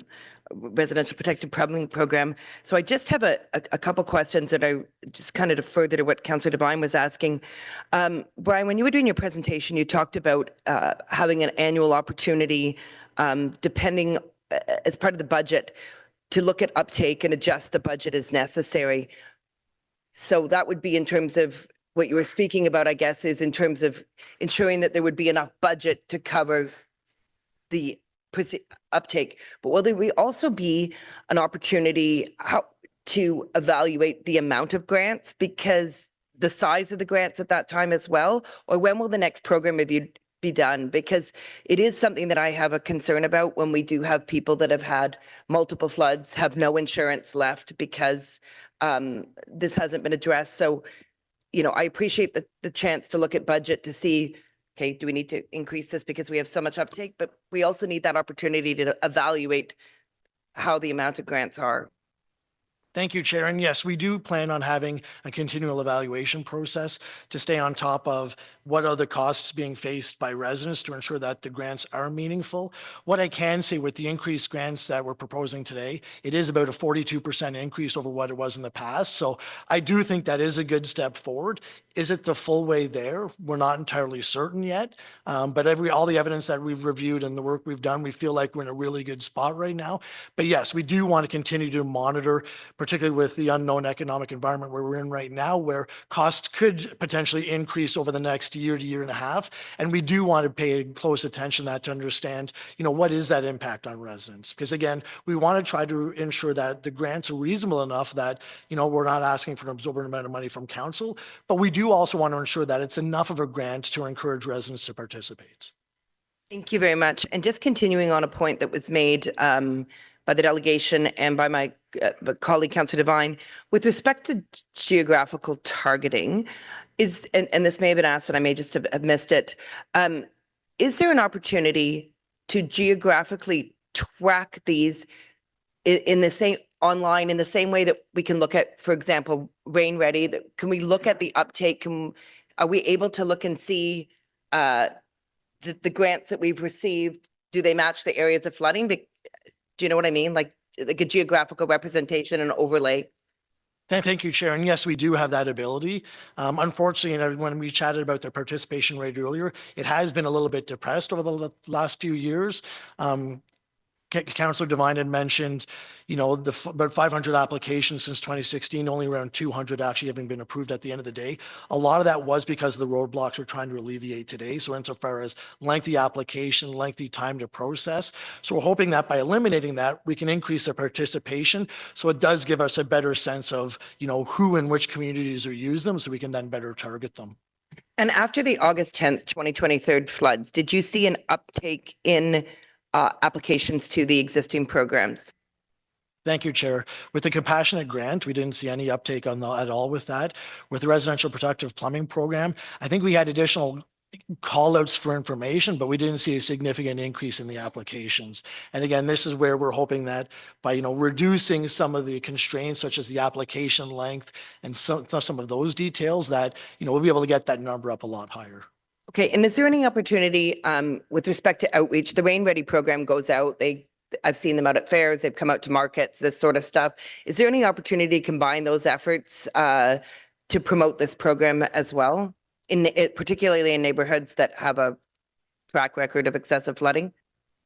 Residential Protected Plumbing Program. So I just have a couple questions that I just kind of to further to what Councillor Devine was asking. Brian, when you were doing your presentation, you talked about having an annual opportunity, depending as part of the budget, to look at uptake and adjust the budget as necessary. So that would be in terms of what you were speaking about, I guess, is in terms of ensuring that there would be enough budget to cover the uptake. But will there also be an opportunity to evaluate the amount of grants, because the size of the grants at that time as well? Or when will the next program review be done, because it is something that I have a concern about when we do have people that have had multiple floods, have no insurance left because this hasn't been addressed. So, you know, I appreciate the chance to look at budget to see, okay, do we need to increase this because we have so much uptake? But we also need that opportunity to evaluate how the amount of grants are.
Thank you, Chair. And yes, we do plan on having a continual evaluation process to stay on top of what are the costs being faced by residents to ensure that the grants are meaningful. What I can say with the increased grants that we're proposing today, it is about a 42% increase over what it was in the past. So I do think that is a good step forward. Is it the full way there? We're not entirely certain yet. But all the evidence that we've reviewed and the work we've done, we feel like we're in a really good spot right now. But yes, we do want to continue to monitor, particularly with the unknown economic environment where we're in right now, where costs could potentially increase over the next year to year and a half. And we do want to pay close attention to that to understand, you know, what is that impact on residents? Because again, we want to try to ensure that the grants are reasonable enough that, you know, we're not asking for an absorbent amount of money from council, but we do also want to ensure that it's enough of a grant to encourage residents to participate.
Thank you very much. And just continuing on a point that was made by the delegation and by my colleague, Councillor Devine, with respect to geographical targeting, and this may have been asked and I may just have missed it, is there an opportunity to geographically track these in the same online, in the same way that we can look at, for example, Rain Ready? Can we look at the uptake? Are we able to look and see the grants that we've received? Do they match the areas of flooding? Do you know what I mean? Like a geographical representation and overlay.
Thank you, Chair. And yes, we do have that ability. Unfortunately, when we chatted about the participation rate earlier, it has been a little bit depressed over the last few years. Councillor Devine had mentioned, you know, about 500 applications since 2016, only around 200 actually having been approved at the end of the day. A lot of that was because of the roadblocks we're trying to alleviate today. So insofar as lengthy application, lengthy time to process. So we're hoping that by eliminating that, we can increase the participation. So it does give us a better sense of, you know, who and which communities are using them, so we can then better target them.
And after the August 10th, 2023 floods, did you see an uptake in applications to the existing programs?
Thank you, Chair. With the Compassionate Grant, we didn't see any uptake at all with that. With the Residential Protective Plumbing Program, I think we had additional call outs for information, but we didn't see a significant increase in the applications. And again, this is where we're hoping that by, you know, reducing some of the constraints, such as the application length and some of those details, that, you know, we'll be able to get that number up a lot higher.
Okay, and is there any opportunity with respect to outreach? The Rain Ready program goes out. I've seen them out at fairs. They've come out to markets, this sort of stuff. Is there any opportunity to combine those efforts to promote this program as well, particularly in neighborhoods that have a track record of excessive flooding?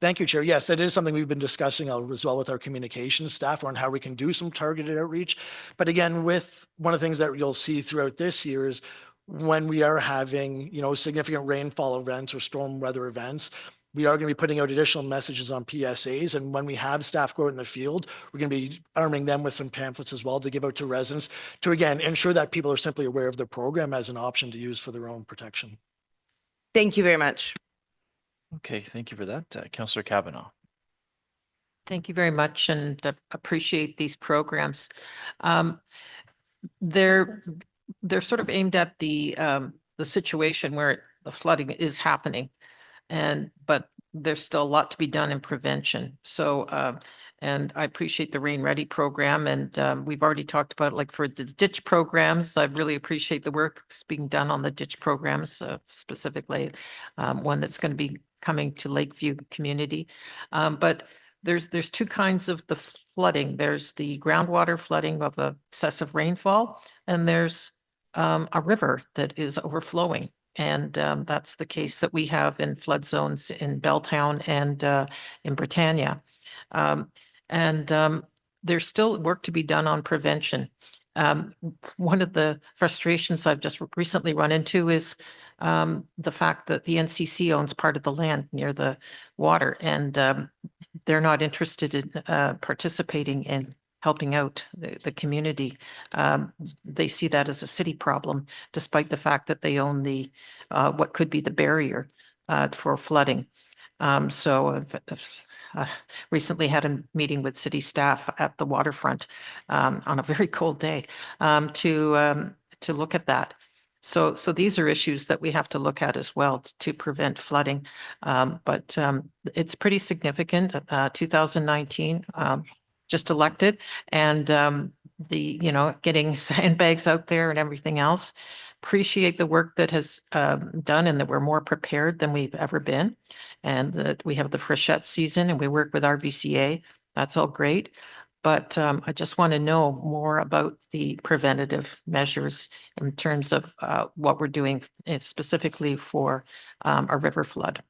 Thank you, Chair. Yes, that is something we've been discussing as well with our communications staff on how we can do some targeted outreach. But again, with one of the things that you'll see throughout this year is when we are having, you know, significant rainfall events or storm weather events, we are going to be putting out additional messages on PSAs. And when we have staff go out in the field, we're going to be arming them with some pamphlets as well to give out to residents to, again, ensure that people are simply aware of the program as an option to use for their own protection.
Thank you very much.
Okay, thank you for that. Councillor Kavanaugh.
Thank you very much, and appreciate these programs. They're sort of aimed at the situation where the flooding is happening, but there's still a lot to be done in prevention. So, and I appreciate the Rain Ready program, and we've already talked about, like, for the ditch programs. I really appreciate the work that's being done on the ditch programs, specifically one that's going to be coming to Lakeview community. But there's two kinds of the flooding. There's the groundwater flooding of excessive rainfall, and there's a river that is overflowing. And that's the case that we have in flood zones in Belltown and in Britannia. There's still work to be done on prevention. One of the frustrations I've just recently run into is the fact that the NCC owns part of the land near the water, and they're not interested in participating in helping out the community. They see that as a city problem, despite the fact that they own the what could be the barrier. for flooding. So I've recently had a meeting with city staff at the waterfront on a very cold day to look at that. So these are issues that we have to look at as well to prevent flooding. But it's pretty significant. 2019 just elected, and getting sandbags out there and everything else. Appreciate the work that has done, and that we're more prepared than we've ever been, and that we have the freshet season and we work with RVCA. That's all great. But I just want to know more about the preventative measures in terms of what we're doing specifically for a river flood.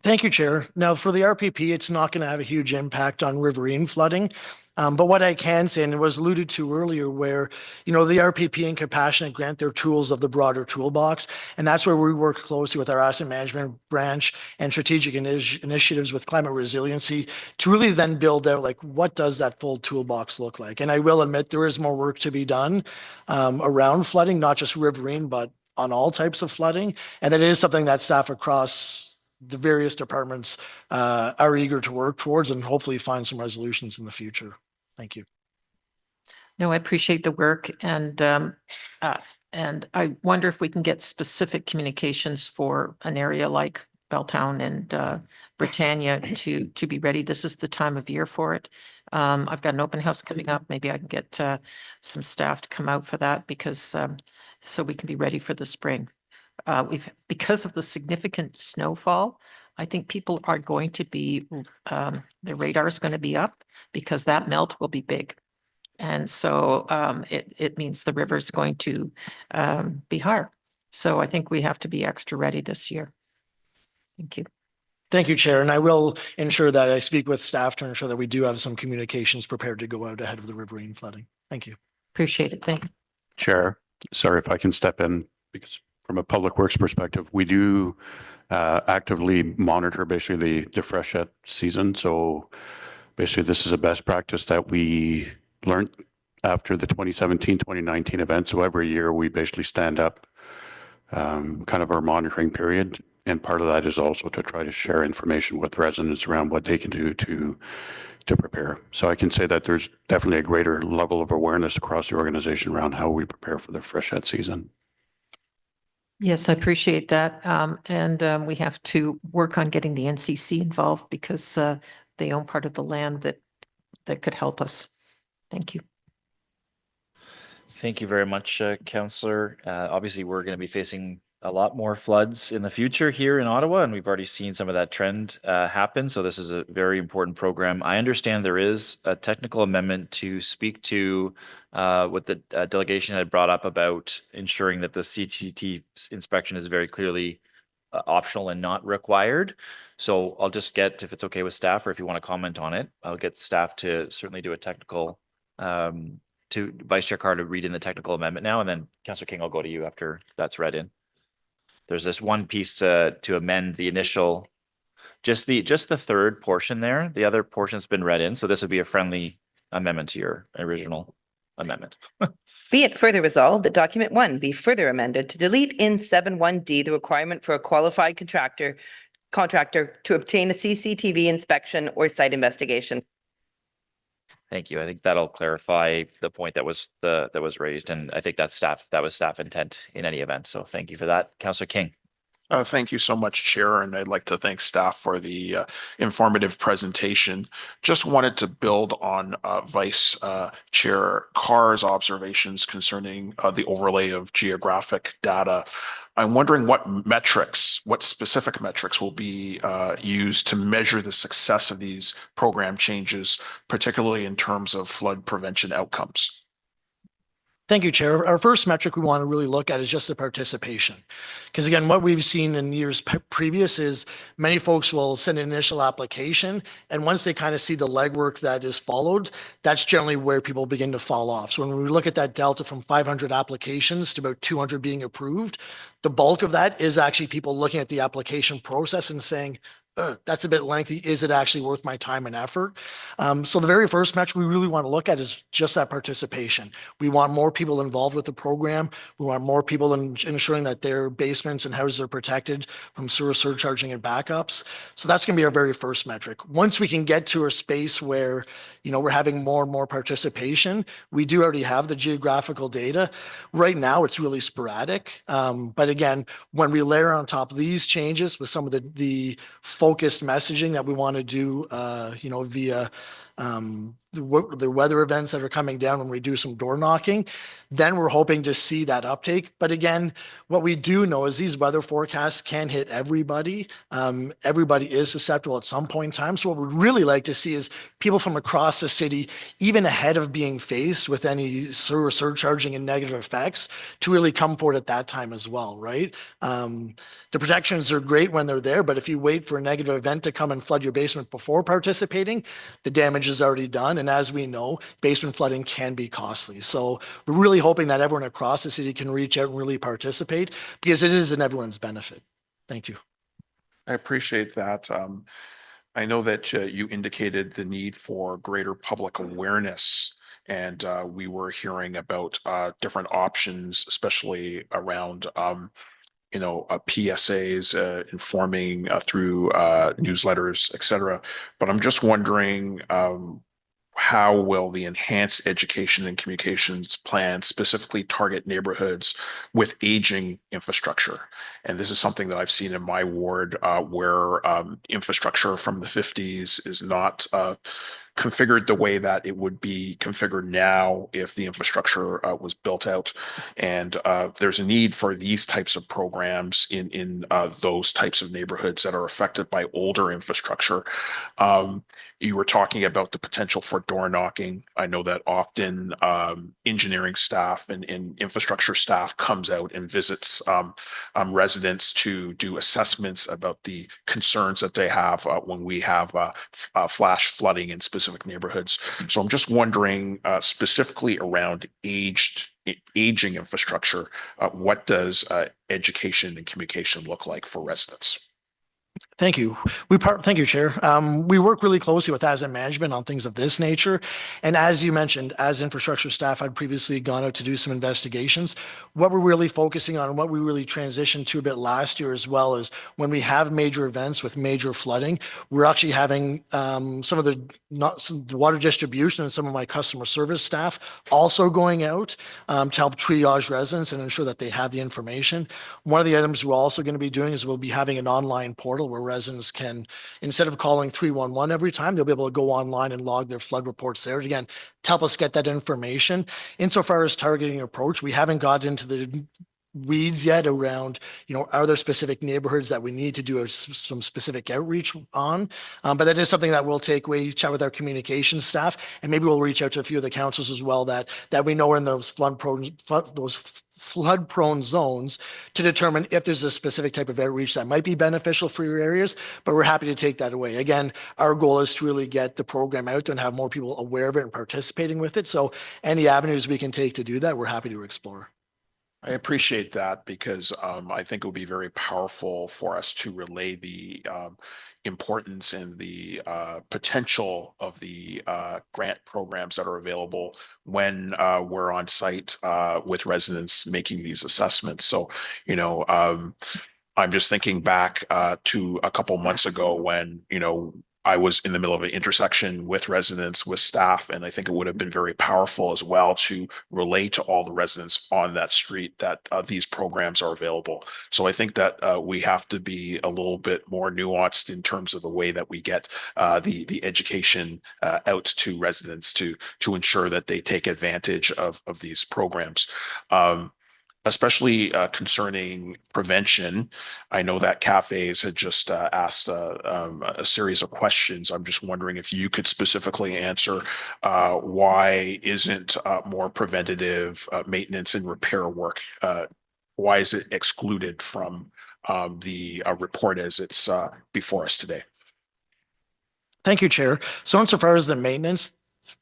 Thank you, Chair. Now, for the RPP, it's not going to have a huge impact on riverine flooding. But what I can say, and it was alluded to earlier, where, the RPP and Compassionate grant their tools of the broader toolbox. And that's where we work closely with our asset management branch and strategic initiatives with climate resiliency to really then build out, like, what does that full toolbox look like? And I will admit there is more work to be done around flooding, not just riverine, but on all types of flooding. And it is something that staff across the various departments are eager to work towards and hopefully find some resolutions in the future. Thank you.
No, I appreciate the work, and I wonder if we can get specific communications for an area like Belltown and Britannia to be ready. This is the time of year for it. I've got an open house coming up. Maybe I can get some staff to come out for that, because so we can be ready for the spring. Because of the significant snowfall, I think people are going to be, their radar is going to be up, because that melt will be big. And so it means the river is going to be higher. So I think we have to be extra ready this year. Thank you.
Thank you, Chair. And I will ensure that I speak with staff to ensure that we do have some communications prepared to go out ahead of the riverine flooding. Thank you.
Appreciate it. Thanks.
Chair, sorry if I can step in, because from a public works perspective, we do actively monitor basically the freshet season. So basically this is a best practice that we learned after the 2017-2019 event. So every year we basically stand up kind of our monitoring period. And part of that is also to try to share information with residents around what they can do to prepare. So I can say that there's definitely a greater level of awareness across the organization around how we prepare for the freshet season.
Yes, I appreciate that. And we have to work on getting the NCC involved, because they own part of the land that could help us. Thank you.
Thank you very much, Councillor. Obviously, we're going to be facing a lot more floods in the future here in Ottawa, and we've already seen some of that trend happen. So this is a very important program. I understand there is a technical amendment to speak to what the delegation had brought up about ensuring that the CTT inspection is very clearly optional and not required. So I'll just get, if it's okay with staff, or if you want to comment on it, I'll get staff to certainly do a technical, to Vice Chair Carr to read in the technical amendment now, and then Councillor King, I'll go to you after that's read in. There's this one piece to amend the initial, just the third portion there. The other portion's been read in, so this would be a friendly amendment to your original amendment.
Be it further resolved that document 1 be further amended to delete in 7.1D the requirement for a qualified contractor to obtain a CCTV inspection or site investigation.
Thank you. I think that'll clarify the point that was raised, and I think that was staff intent in any event. So thank you for that, Councillor King.
Thank you so much, Chair, and I'd like to thank staff for the informative presentation. Just wanted to build on Vice Chair Carr's observations concerning the overlay of geographic data. I'm wondering what specific metrics will be used to measure the success of these program changes, particularly in terms of flood prevention outcomes.
Thank you, Chair. Our first metric we want to really look at is just the participation. Because again, what we've seen in years previous is many folks will send an initial application, and once they kind of see the legwork that is followed, that's generally where people begin to fall off. So when we look at that delta from 500 applications to about 200 being approved, the bulk of that is actually people looking at the application process and saying, that's a bit lengthy. Is it actually worth my time and effort? So the very first metric we really want to look at is just that participation. We want more people involved with the program. We want more people ensuring that their basements and houses are protected from sewer surcharging and backups. So that's going to be our very first metric. Once we can get to a space where, we're having more and more participation, we do already have the geographical data. Right now, it's really sporadic. But again, when we layer on top of these changes with some of the focused messaging that we want to do, via the weather events that are coming down when we do some door knocking, then we're hoping to see that uptake. But again, what we do know is these weather forecasts can hit everybody. Everybody is susceptible at some point in time. So what we'd really like to see is people from across the city, even ahead of being faced with any sewer surcharging and negative effects, to really come forward at that time as well, right? The protections are great when they're there, but if you wait for a negative event to come and flood your basement before participating, the damage is already done. And as we know, basement flooding can be costly. So we're really hoping that everyone across the city can reach out and really participate, because it is in everyone's benefit. Thank you.
I appreciate that. I know that you indicated the need for greater public awareness, and we were hearing about different options, especially around PSAs, informing through newsletters, et cetera. But I'm just wondering, how will the enhanced education and communications plan specifically target neighborhoods with aging infrastructure? And this is something that I've seen in my ward, where infrastructure from the 50s is not configured the way that it would be configured now if the infrastructure was built out. And there's a need for these types of programs in those types of neighborhoods that are affected by older infrastructure. You were talking about the potential for door knocking. I know that often engineering staff and infrastructure staff comes out and visits residents to do assessments about the concerns that they have when we have flash flooding in specific neighborhoods. So I'm just wondering, specifically around aging infrastructure, what does education and communication look like for residents?
Thank you. Thank you, Chair. We work really closely with asset management on things of this nature. And as you mentioned, as infrastructure staff, I'd previously gone out to do some investigations. What we're really focusing on and what we really transitioned to a bit last year as well is when we have major events with major flooding, we're actually having some of the water distribution and some of my customer service staff also going out to help triage residents and ensure that they have the information. One of the items we're also going to be doing is we'll be having an online portal where residents can, instead of calling 311 every time, they'll be able to go online and log their flood reports there. Again, to help us get that information. Insofar as targeting approach, we haven't got into the weeds yet around, are there specific neighborhoods that we need to do some specific outreach on? But that is something that we'll take away, chat with our communications staff, and maybe we'll reach out to a few of the councils as well that we know are in those flood-prone zones to determine if there's a specific type of outreach that might be beneficial for your areas, but we're happy to take that away. Again, our goal is to really get the program out there and have more people aware of it and participating with it. So any avenues we can take to do that, we're happy to explore.
I appreciate that because I think it would be very powerful for us to relay the importance and the potential of the grant programs that are available when we're on site with residents making these assessments. So, I'm just thinking back to a couple months ago when, I was in the middle of an intersection with residents, with staff, and I think it would have been very powerful as well to relay to all the residents on that street that these programs are available. So I think that we have to be a little bit more nuanced in terms of the way that we get the education out to residents to ensure that they take advantage of these programs. Especially concerning prevention. I know that cafes had just asked a series of questions. I'm just wondering if you could specifically answer why isn't more preventative maintenance and repair work? Why is it excluded from the report as it's before us today?
Thank you, Chair. So insofar as the maintenance,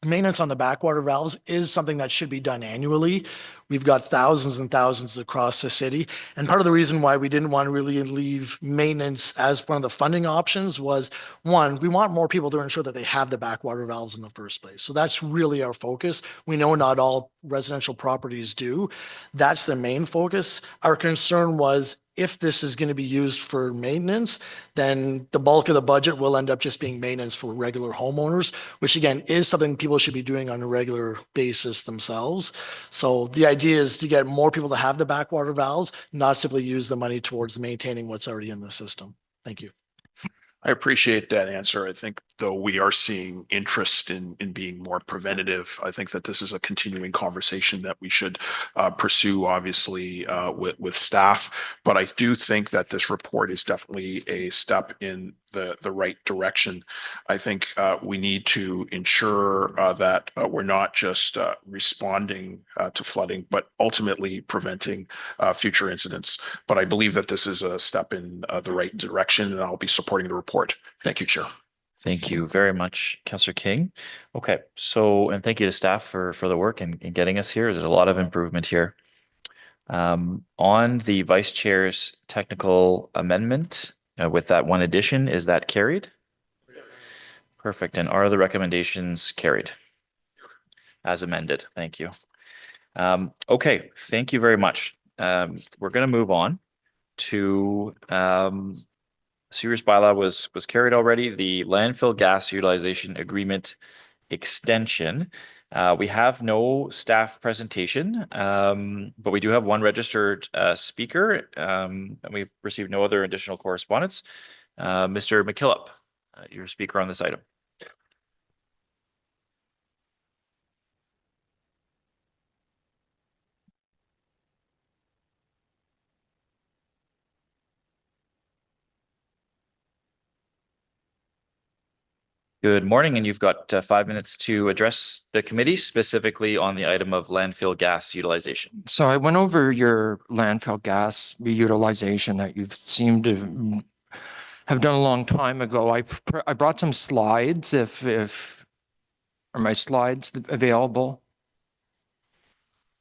maintenance on the backwater valves is something that should be done annually. We've got thousands and thousands across the city. And part of the reason why we didn't want to really leave maintenance as one of the funding options was, one, we want more people to ensure that they have the backwater valves in the first place. So that's really our focus. We know not all residential properties do. That's the main focus. Our concern was, if this is going to be used for maintenance, then the bulk of the budget will end up just being maintenance for regular homeowners, which again is something people should be doing on a regular basis themselves. So the idea is to get more people to have the backwater valves, not simply use the money towards maintaining what's already in the system. Thank you.
I appreciate that answer. I think, though, we are seeing interest in being more preventative. I think that this is a continuing conversation that we should pursue, obviously, with staff. But I do think that this report is definitely a step in the right direction. I think we need to ensure that we're not just responding to flooding, but ultimately preventing future incidents. But I believe that this is a step in the right direction, and I'll be supporting the report. Thank you, Chair.
Thank you very much, Councillor King. Okay, so, and thank you to staff for the work in getting us here. There's a lot of improvement here. On the Vice Chair's technical amendment, with that one addition, is that carried? Perfect. And are the recommendations carried as amended? Thank you. Okay, thank you very much. We're going to move on to Sewers bylaw was carried already. The landfill gas utilization agreement extension. We have no staff presentation, but we do have one registered speaker, and we've received no other additional correspondence. Mr. McKillop, your speaker on this item. Good morning, and you've got 5 minutes to address the committee, specifically on the item of landfill gas utilization.
So I went over your landfill gas reutilization that you've seemed to have done a long time ago. I brought some slides. If are my slides available?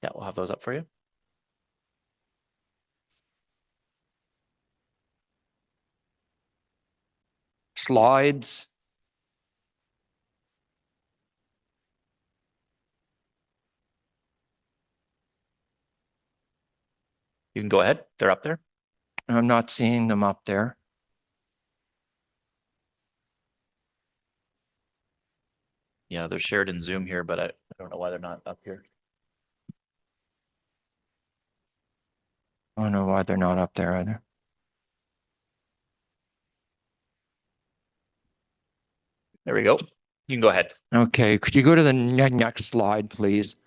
Yeah, we'll have those up for you.
Slides.
You can go ahead. They're up there.
I'm not seeing them up there.
Yeah, they're shared in Zoom here, but I don't know why they're not up here.
I don't know why they're not up there either.
There we go. You can go ahead.
Okay, could you go to the next slide, please?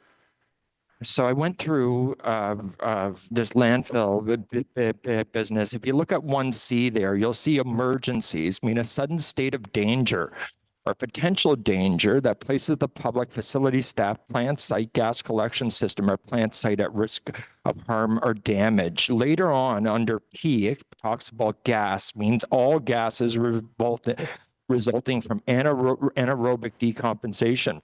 So I went through this landfill business. If you look at 1C there, you'll see emergencies mean a sudden state of danger or potential danger that places the public facility, staff, plant site, gas collection system, or plant site at risk of harm or damage. Later on, under P, it talks about gas, means all gases resulting from anaerobic decomposition.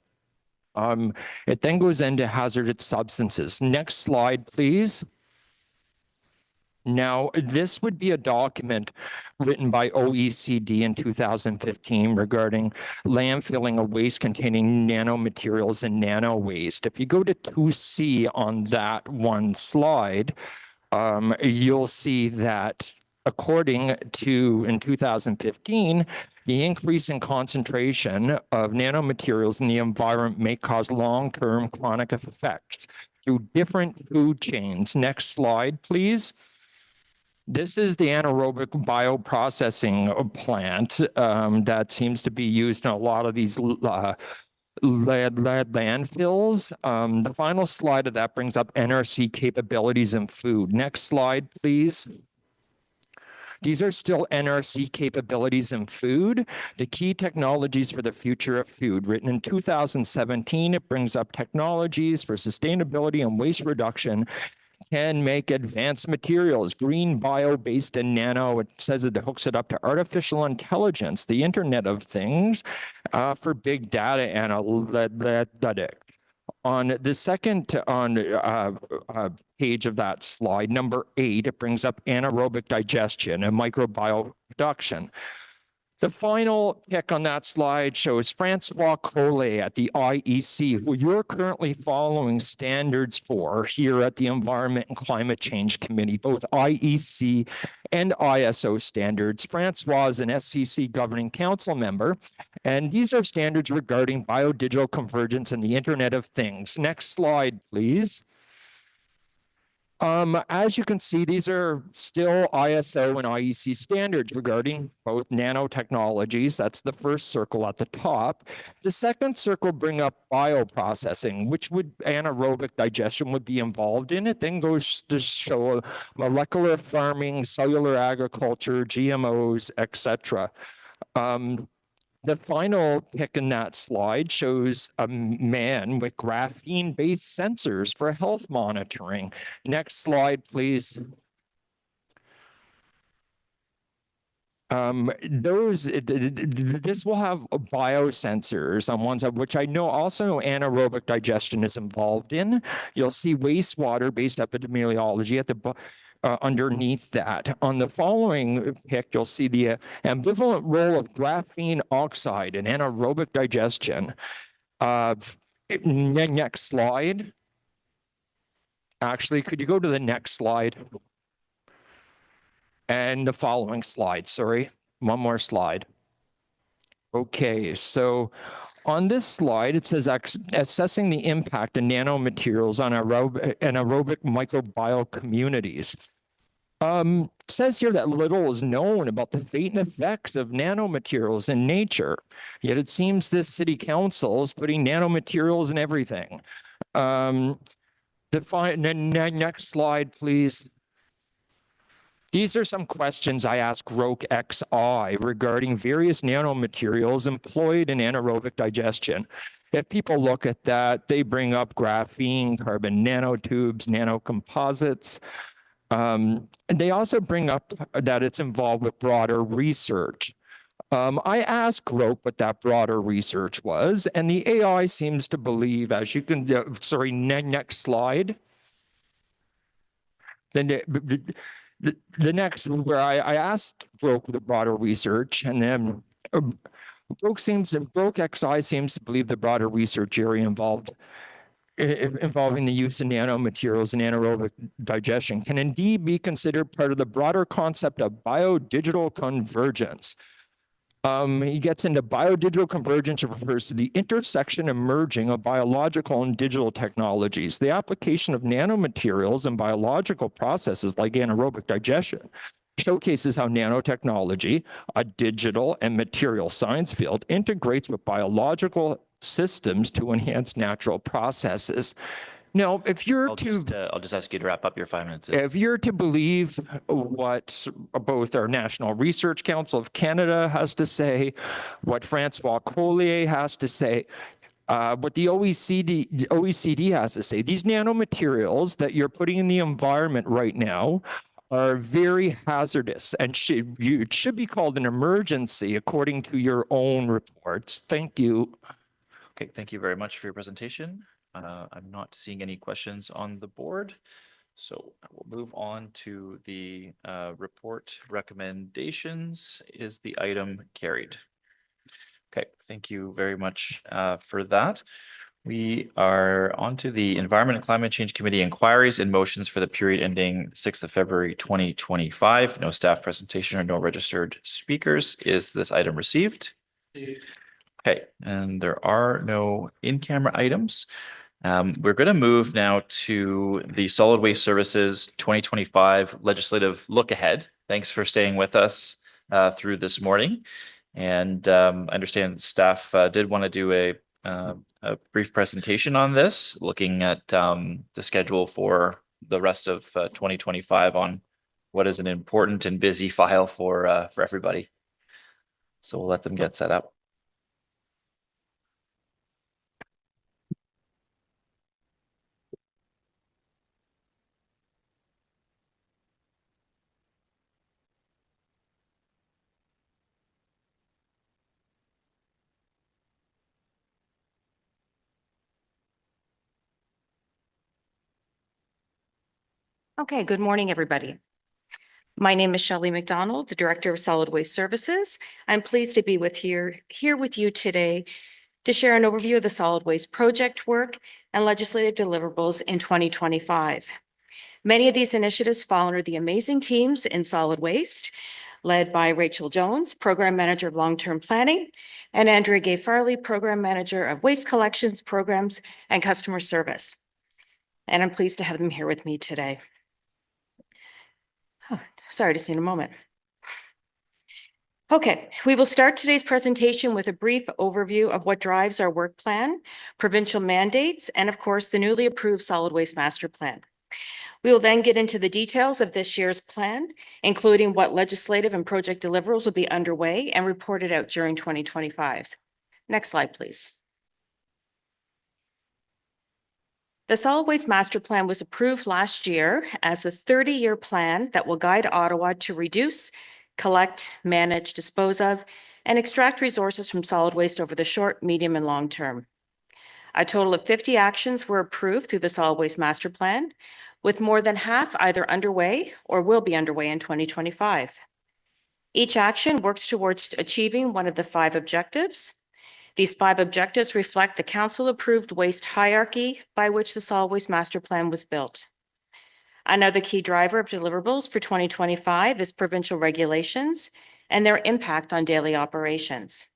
It then goes into hazardous substances. Next slide, please. Now, this would be a document written by OECD in 2015 regarding landfilling of waste containing nanomaterials and nano waste. If you go to 2C on that one slide, you'll see that according to, in 2015, the increase in concentration of nanomaterials in the environment may cause long-term chronic effects through different food chains. Next slide, please. This is the anaerobic bioprocessing plant that seems to be used in a lot of these lead landfills. The final slide of that brings up NRC capabilities in food. Next slide, please. These are still NRC capabilities in food, the key technologies for the future of food. Written in 2017, it brings up technologies for sustainability and waste reduction can make advanced materials, green, bio-based, and nano. It says it hooks it up to artificial intelligence, the Internet of Things, for big data analytics. On the second page of that slide, number 8, it brings up anaerobic digestion and microbial production. The final pick on that slide shows Francois Collet at the IEC, who you're currently following standards for here at the Environment and Climate Change Committee, both IEC and ISO standards. Francois is an SCC Governing Council member, and these are standards regarding biodigital convergence and the Internet of Things. Next slide, please. As you can see, these are still ISO and IEC standards regarding both nanotechnologies. That's the first circle at the top. The second circle bring up bioprocessing, which would anaerobic digestion would be involved in. It then goes to show molecular farming, cellular agriculture, GMOs, etc. The final pick in that slide shows a man with graphene-based sensors for health monitoring. Next slide, please. This will have biosensors on one side, which I know also anaerobic digestion is involved in. You'll see wastewater-based epidemiology at the underneath that. On the following pic, you'll see the ambivalent role of graphene oxide in anaerobic digestion. Next slide. Actually, could you go to the next slide? And the following slide, sorry. One more slide. Okay, so on this slide, it says assessing the impact of nanomaterials on anaerobic microbial communities. It says here that little is known about the fate and effects of nanomaterials in nature, yet it seems this city council is putting nanomaterials in everything. Next slide, please. These are some questions I asked ROKE XI regarding various nanomaterials employed in anaerobic digestion. If people look at that, they bring up graphene, carbon nanotubes, nanocomposites. They also bring up that it's involved with broader research. I asked ROKE what that broader research was, and the AI seems to believe, as you can, next slide. Then the next, where I asked ROKE the broader research, and then ROKE XI seems to believe the broader research area involving the use of nanomaterials and anaerobic digestion can indeed be considered part of the broader concept of biodigital convergence. He gets into biodigital convergence, which refers to the intersection emerging of biological and digital technologies. The application of nanomaterials in biological processes like anaerobic digestion showcases how nanotechnology, a digital and material science field, integrates with biological systems to enhance natural processes. Now, if you're
I'll just ask you to wrap up your 5 minutes.
If you're to believe what both our National Research Council of Canada has to say, what Francois Collier has to say, what the OECD has to say, these nanomaterials that you're putting in the environment right now are very hazardous and it should be called an emergency according to your own reports. Thank you.
Okay, thank you very much for your presentation. I'm not seeing any questions on the board, so we'll move on to the report recommendations. Is the item carried? Okay, thank you very much for that. We are on to the Environment and Climate Change Committee inquiries and motions for the period ending 6th of February 2025. No staff presentation or no registered speakers. Is this item received? Okay, and there are no in-camera items. We're going to move now to the Solid Waste Services 2025 legislative look ahead. Thanks for staying with us through this morning. And I understand staff did want to do a brief presentation on this, looking at the schedule for the rest of 2025 on what is an important and busy file for everybody. So we'll let them get set up.
Okay, good morning, everybody. My name is Shelley McDonald, the Director of Solid Waste Services. I'm pleased to be here with you today to share an overview of the solid waste project work and legislative deliverables in 2025. Many of these initiatives fall under the amazing teams in solid waste, led by Rachel Jones, Program Manager of Long-Term Planning, and Andrea Gay Farley, Program Manager of Waste Collections, Programs, and Customer Service. And I'm pleased to have them here with me today. Oh, sorry, just need a moment. Okay, we will start today's presentation with a brief overview of what drives our work plan, provincial mandates, and of course, the newly approved Solid Waste Master Plan. We will then get into the details of this year's plan, including what legislative and project deliverables will be underway and reported out during 2025. Next slide, please. The Solid Waste Master Plan was approved last year as a 30-year plan that will guide Ottawa to reduce, collect, manage, dispose of, and extract resources from solid waste over the short, medium, and long term. A total of 50 actions were approved through the Solid Waste Master Plan, with more than half either underway or will be underway in 2025. Each action works towards achieving one of the 5 objectives. These 5 objectives reflect the council-approved waste hierarchy by which the Solid Waste Master Plan was built. Another key driver of deliverables for 2025 is provincial regulations and their impact on daily operations.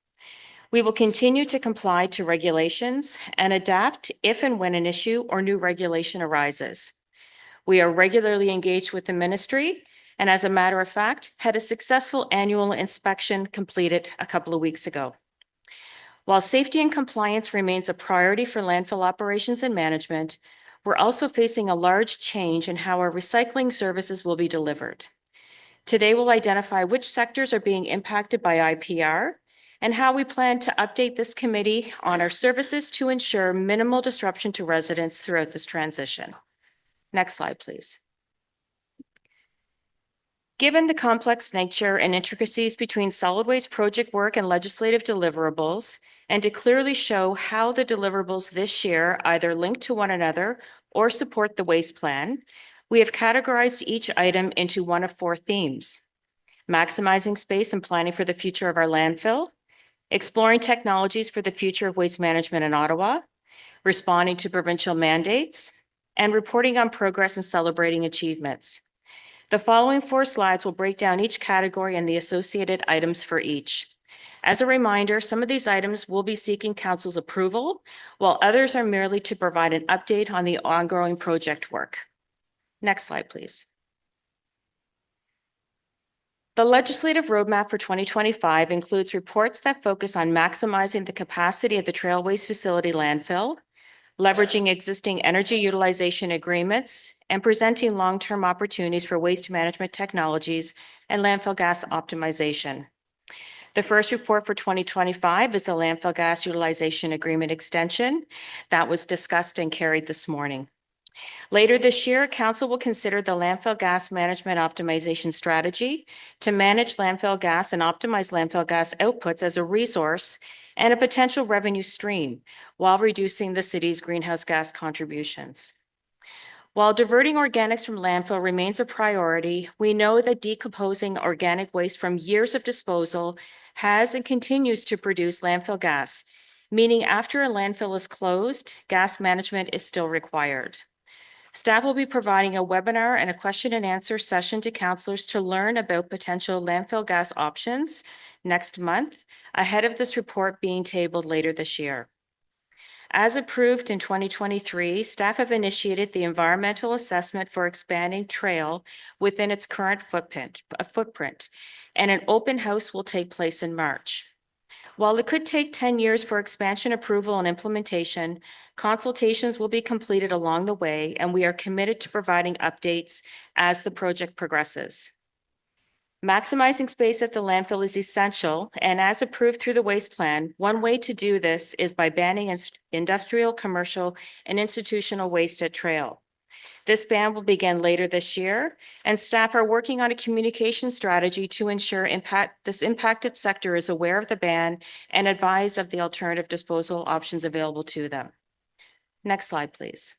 We will continue to comply to regulations and adapt if and when an issue or new regulation arises. We are regularly engaged with the ministry and, as a matter of fact, had a successful annual inspection completed a couple of weeks ago. While safety and compliance remains a priority for landfill operations and management, we're also facing a large change in how our recycling services will be delivered. Today, we'll identify which sectors are being impacted by IPR and how we plan to update this committee on our services to ensure minimal disruption to residents throughout this transition. Next slide, please. Given the complex nature and intricacies between solid waste project work and legislative deliverables, and to clearly show how the deliverables this year either link to one another or support the waste plan, we have categorized each item into one of 4 themes: maximizing space and planning for the future of our landfill, exploring technologies for the future of waste management in Ottawa, responding to provincial mandates, and reporting on progress and celebrating achievements. The following 4 slides will break down each category and the associated items for each. As a reminder, some of these items will be seeking council's approval, while others are merely to provide an update on the ongoing project work. Next slide, please. The legislative roadmap for 2025 includes reports that focus on maximizing the capacity of the Trail Waste Facility landfill, leveraging existing energy utilization agreements, and presenting long-term opportunities for waste management technologies and landfill gas optimization. The first report for 2025 is the landfill gas utilization agreement extension that was discussed and carried this morning. Later this year, Council will consider the landfill gas management optimization strategy to manage landfill gas and optimize landfill gas outputs as a resource and a potential revenue stream while reducing the city's greenhouse gas contributions. While diverting organics from landfill remains a priority, we know that decomposing organic waste from years of disposal has and continues to produce landfill gas, meaning after a landfill is closed, gas management is still required. Staff will be providing a webinar and a question and answer session to councillors to learn about potential landfill gas options next month, ahead of this report being tabled later this year. As approved in 2023, staff have initiated the environmental assessment for expanding Trail within its current footprint, and an open house will take place in March. While it could take 10 years for expansion approval and implementation, consultations will be completed along the way, and we are committed to providing updates as the project progresses. Maximizing space at the landfill is essential, and as approved through the waste plan, one way to do this is by banning industrial, commercial, and institutional waste at Trail. This ban will begin later this year, and staff are working on a communication strategy to ensure this impacted sector is aware of the ban and advised of the alternative disposal options available to them. Next slide, please.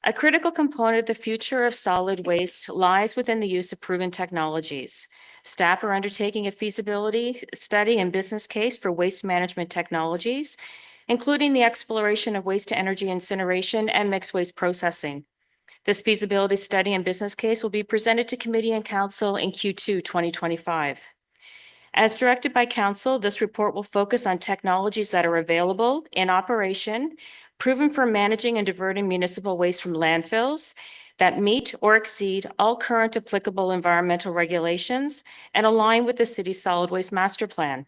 A critical component of the future of solid waste lies within the use of proven technologies. Staff are undertaking a feasibility study and business case for waste management technologies, including the exploration of waste to energy incineration and mixed waste processing. This feasibility study and business case will be presented to Committee and Council in Q2 2025. As directed by Council, this report will focus on technologies that are available, in operation, proven for managing and diverting municipal waste from landfills, that meet or exceed all current applicable environmental regulations and align with the city's solid waste master plan.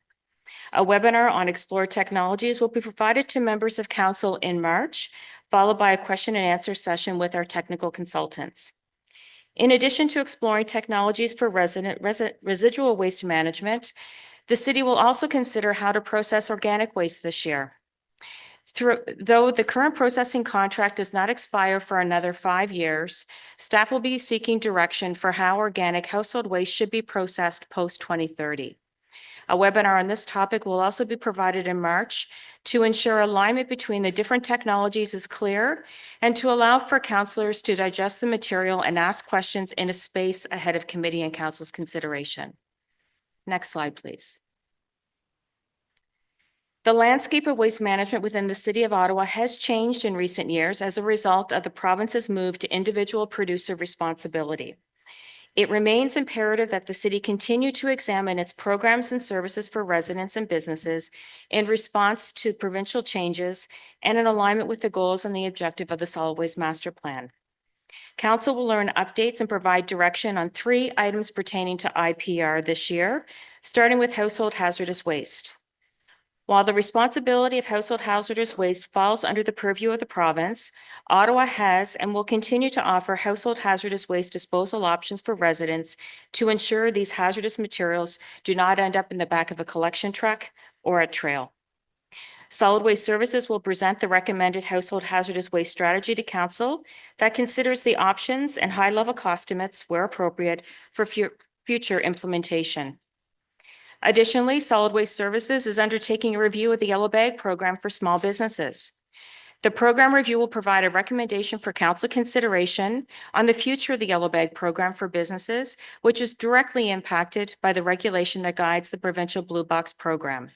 A webinar on Explore Technologies will be provided to members of Council in March, followed by a question and answer session with our technical consultants. In addition to exploring technologies for residual waste management, the city will also consider how to process organic waste this year. Though the current processing contract does not expire for another 5 years, staff will be seeking direction for how organic household waste should be processed post-2030. A webinar on this topic will also be provided in March to ensure alignment between the different technologies is clear and to allow for councillors to digest the material and ask questions in a space ahead of Committee and Council's consideration. Next slide, please. The landscape of waste management within the City of Ottawa has changed in recent years as a result of the province's move to individual producer responsibility. It remains imperative that the city continue to examine its programs and services for residents and businesses in response to provincial changes and in alignment with the goals and the objective of the Solid Waste Master Plan. Council will learn updates and provide direction on 3 items pertaining to IPR this year, starting with household hazardous waste. While the responsibility of household hazardous waste falls under the purview of the province, Ottawa has and will continue to offer household hazardous waste disposal options for residents to ensure these hazardous materials do not end up in the back of a collection truck or a trail. Solid Waste Services will present the recommended household hazardous waste strategy to Council that considers the options and high-level cost estimates, where appropriate, for future implementation. Additionally, Solid Waste Services is undertaking a review of the Yellow Bag program for small businesses. The program review will provide a recommendation for Council consideration on the future of the Yellow Bag program for businesses, which is directly impacted by the regulation that guides the provincial Blue Box program.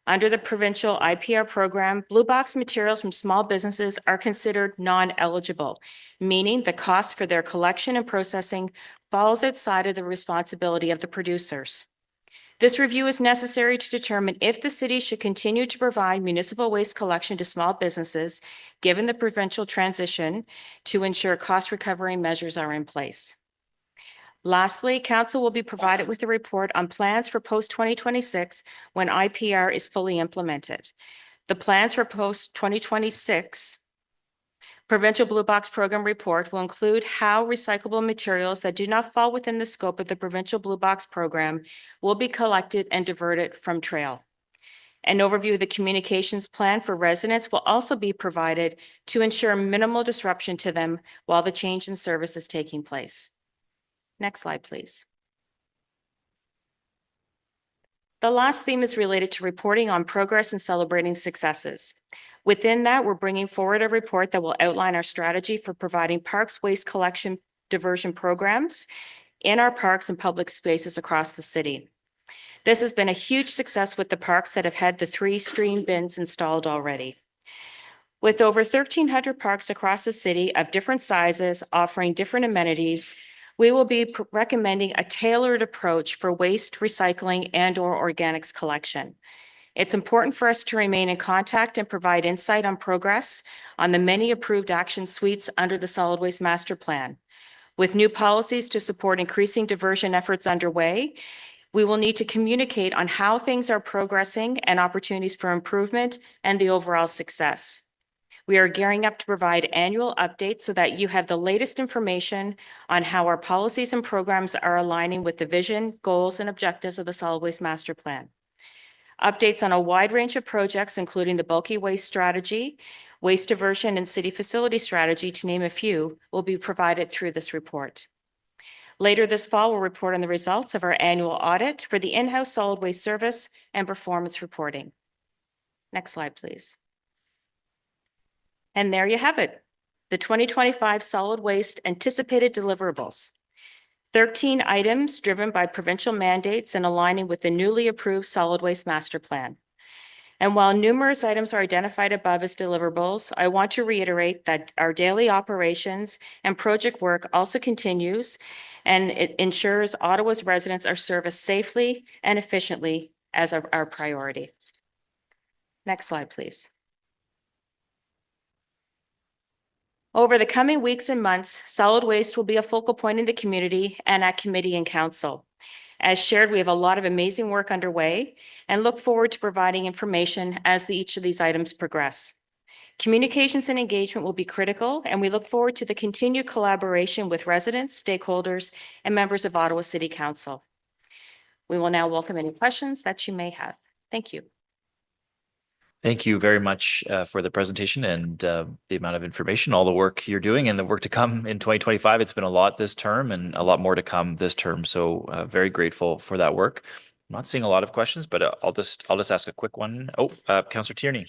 Under the provincial IPR program, Blue Box materials from small businesses are considered non-eligible, meaning the cost for their collection and processing falls outside of the responsibility of the producers. This review is necessary to determine if the city should continue to provide municipal waste collection to small businesses, given the provincial transition, to ensure cost recovery measures are in place. Lastly, Council will be provided with a report on plans for post-2026 when IPR is fully implemented. The plans for post-2026 Provincial Blue Box Program report will include how recyclable materials that do not fall within the scope of the Provincial Blue Box Program will be collected and diverted from trail. An overview of the communications plan for residents will also be provided to ensure minimal disruption to them while the change in service is taking place. Next slide, please. The last theme is related to reporting on progress and celebrating successes. Within that, we're bringing forward a report that will outline our strategy for providing parks waste collection diversion programs in our parks and public spaces across the city. This has been a huge success with the parks that have had the 3 stream bins installed already. With over 1,300 parks across the city of different sizes offering different amenities, we will be recommending a tailored approach for waste recycling and/or organics collection. It's important for us to remain in contact and provide insight on progress on the many approved action suites under the Solid Waste Master Plan. With new policies to support increasing diversion efforts underway, we will need to communicate on how things are progressing and opportunities for improvement and the overall success. We are gearing up to provide annual updates so that you have the latest information on how our policies and programs are aligning with the vision, goals, and objectives of the Solid Waste Master Plan. Updates on a wide range of projects, including the bulky waste strategy, waste diversion, and city facility strategy, to name a few, will be provided through this report. Later this fall, we'll report on the results of our annual audit for the in-house solid waste service and performance reporting. Next slide, please. And there you have it. the 2025 solid waste anticipated deliverables, 13 items driven by provincial mandates and aligning with the newly approved solid waste master plan. And while numerous items are identified above as deliverables, I want to reiterate that our daily operations and project work also continues, and it ensures Ottawa's residents are serviced safely and efficiently as our priority. Next slide, please. Over the coming weeks and months, solid waste will be a focal point in the community and at committee and council. As shared, we have a lot of amazing work underway and look forward to providing information as each of these items progress. Communications and engagement will be critical, and we look forward to the continued collaboration with residents, stakeholders, and members of Ottawa City Council. We will now welcome any questions that you may have. Thank you.
Thank you very much for the presentation and the amount of information, all the work you're doing and the work to come in 2025. It's been a lot this term and a lot more to come this term. So very grateful for that work. I'm not seeing a lot of questions, but I'll just ask a quick one. Oh, Councillor Tierney,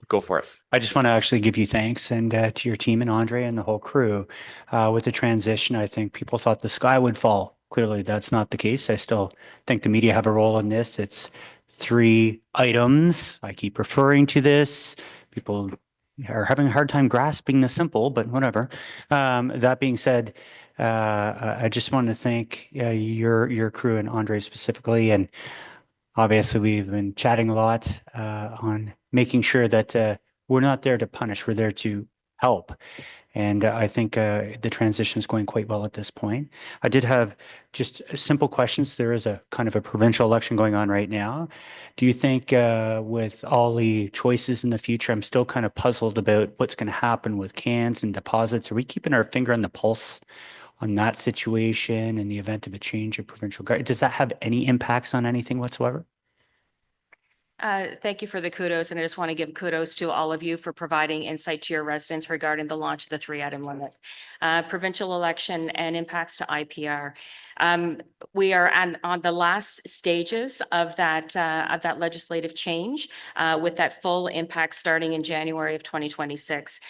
go for it.
I just want to actually give you thanks and to your team and Andre and the whole crew. With the transition, I think people thought the sky would fall. Clearly, that's not the case. I still think the media have a role in this. It's 3 items. I keep referring to this. People are having a hard time grasping the simple, but whatever. That being said, I just want to thank your crew and Andre specifically. And obviously, we've been chatting a lot on making sure that we're not there to punish. We're there to help. And I think the transition is going quite well at this point. I did have just simple questions. There is a kind of a provincial election going on right now. Do you think with all the choices in the future, I'm still kind of puzzled about what's going to happen with cans and deposits. Are we keeping our finger on the pulse on that situation in the event of a change of provincial government? Does that have any impacts on anything whatsoever?
Thank you for the kudos, and I just want to give kudos to all of you for providing insight to your residents regarding the launch of the 3-item limit. Provincial election and impacts to IPR. We are on the last stages of that legislative change with that full impact starting in January of 2026.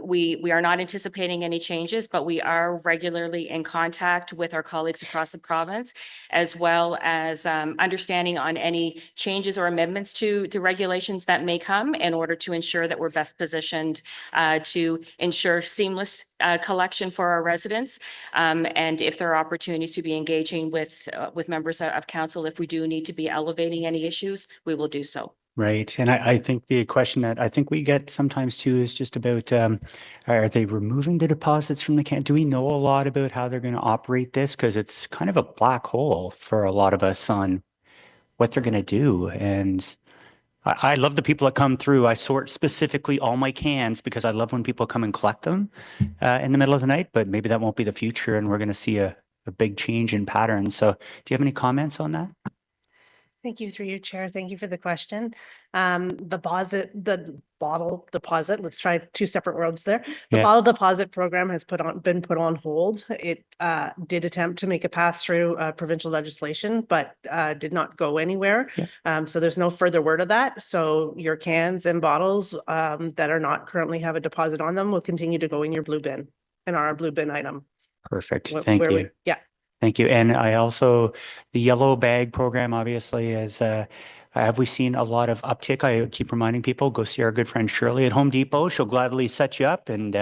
We are not anticipating any changes, but we are regularly in contact with our colleagues across the province, as well as understanding on any changes or amendments to regulations that may come in order to ensure that we're best positioned to ensure seamless collection for our residents. And if there are opportunities to be engaging with members of council, if we do need to be elevating any issues, we will do so.
Right. And I think the question that I think we get sometimes too is just about, are they removing the deposits from the can? Do we know a lot about how they're going to operate this? Because it's kind of a black hole for a lot of us on what they're going to do. And I love the people that come through. I sort specifically all my cans because I love when people come and collect them in the middle of the night, but maybe that won't be the future and we're going to see a big change in patterns. So do you have any comments on that?
Thank you through your chair. Thank you for the question. The bottle deposit, let's try 2 separate words there. The bottle deposit program has been put on hold. It did attempt to make a pass through provincial legislation, but did not go anywhere. So there's no further word of that. So your cans and bottles that are not currently have a deposit on them will continue to go in your blue bin and are a blue bin item.
Perfect. Thank you. Thank you. And I also, the yellow bag program, obviously, is, have we seen a lot of uptick? I keep reminding people, go see our good friend Shirley at Home Depot. She'll gladly set you up. And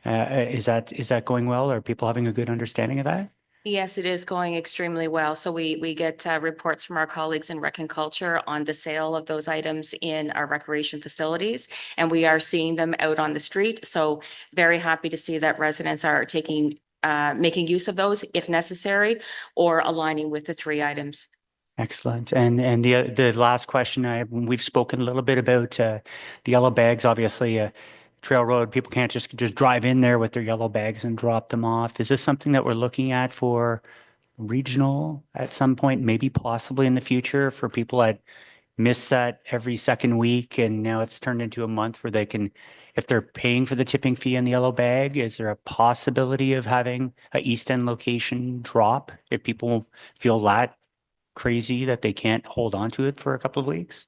is that going well? Are people having a good understanding of that?
Yes, it is going extremely well. So we get reports from our colleagues in Rec and Culture on the sale of those items in our recreation facilities, and we are seeing them out on the street. So very happy to see that residents are making use of those if necessary, or aligning with the 3 items.
Excellent. And the last question, we've spoken a little bit about the yellow bags. Obviously, Trail Road, people can't just drive in there with their yellow bags and drop them off. Is this something that we're looking at for regional at some point, maybe possibly in the future, for people that miss that every second week and now it's turned into a month where they can, if they're paying for the tipping fee in the yellow bag, is there a possibility of having a East End location drop if people feel that crazy that they can't hold on to it for a couple of weeks?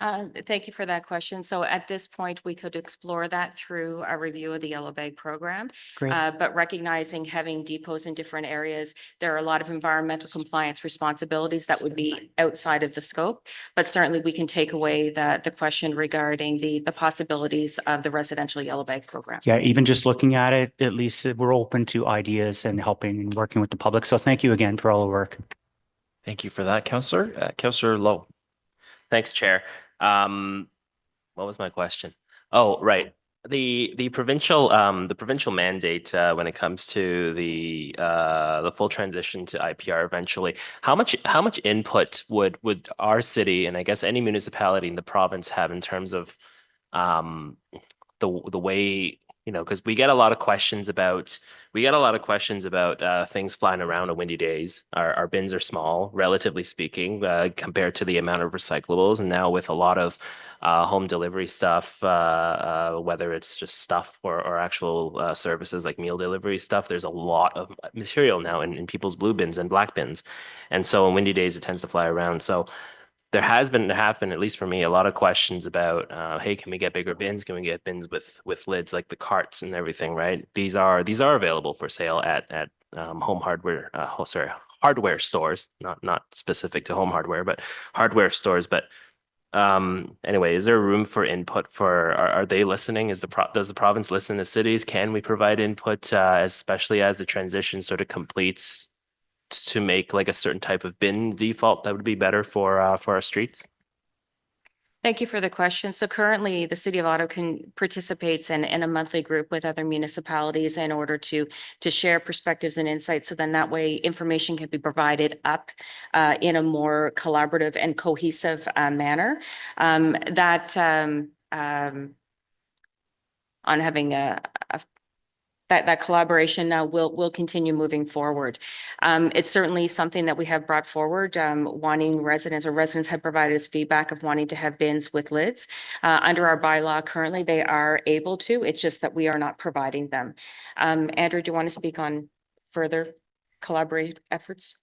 Thank you for that question. So at this point, we could explore that through a review of the yellow bag program.
Great.
But recognizing having depots in different areas, there are a lot of environmental compliance responsibilities that would be outside of the scope. But certainly we can take away the question regarding the possibilities of the residential yellow bag program.
Yeah, even just looking at it, at least we're open to ideas and helping and working with the public. So thank you again for all the work.
Thank you for that, Councillor. Councillor Lowe.
Thanks, Chair. What was my question? Oh, right. The provincial mandate when it comes to the full transition to IPR eventually, how much input would our city and I guess any municipality in the province have in terms of the way, you know, because we get a lot of questions about things flying around on windy days. Our bins are small, relatively speaking, compared to the amount of recyclables. And now with a lot of home delivery stuff, whether it's just stuff or actual services like meal delivery stuff, there's a lot of material now in people's blue bins and black bins. And so on windy days, it tends to fly around. So there have been, at least for me, a lot of questions about, hey, can we get bigger bins? Can we get bins with lids like the carts and everything, right? These are available for sale at home hardware, hardware stores, not specific to home hardware, but hardware stores. But anyway, is there room for input for, are they listening? Does the province listen to cities? Can we provide input, especially as the transition sort of completes, to make like a certain type of bin default that would be better for our streets?
Thank you for the question. So currently, the City of Ottawa participates in a monthly group with other municipalities in order to share perspectives and insights. So then that way information can be provided up in a more collaborative and cohesive manner. On having that collaboration now will continue moving forward. It's certainly something that we have brought forward, wanting residents have provided us feedback of wanting to have bins with lids. Under our bylaw currently, they are able to, it's just that we are not providing them. Andrew, do you want to speak on further collaborative efforts?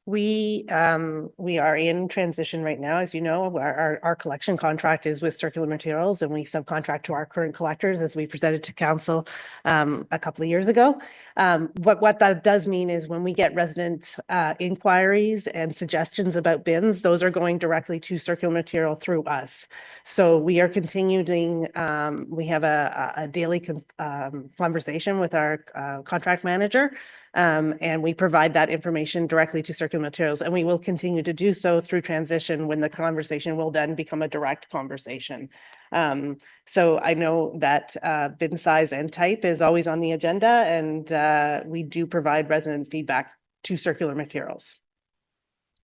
We are in transition right now. As you know, our collection contract is with Circular Materials, and we subcontract to our current collectors as we presented to council a couple of years ago. What that does mean is when we get resident inquiries and suggestions about bins, those are going directly to Circular Material through us. So we are continuing, we have a daily conversation with our contract manager, and we provide that information directly to Circular Materials, and we will continue to do so through transition when the conversation will then become a direct conversation. So I know that bin size and type is always on the agenda, and we do provide resident feedback to Circular Materials.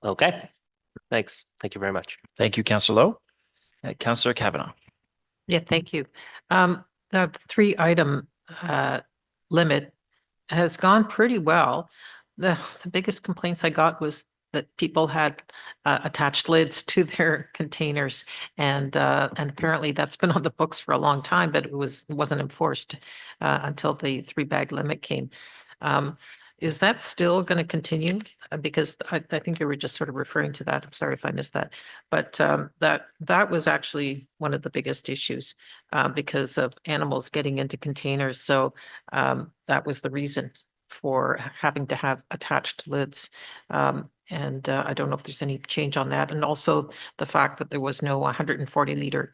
Okay, thanks. Thank you very much.
Thank you, Councillor Lowe. Councillor Kavanagh.
Yeah, thank you. The 3-item limit has gone pretty well. The biggest complaints I got was that people had attached lids to their containers, and apparently that's been on the books for a long time, but it wasn't enforced until the 3-bag limit came. Is that still going to continue? Because I think you were just sort of referring to that. I'm sorry if I missed that, but that was actually one of the biggest issues because of animals getting into containers. So that was the reason for having to have attached lids. And I don't know if there's any change on that. And also the fact that there was no 140-liter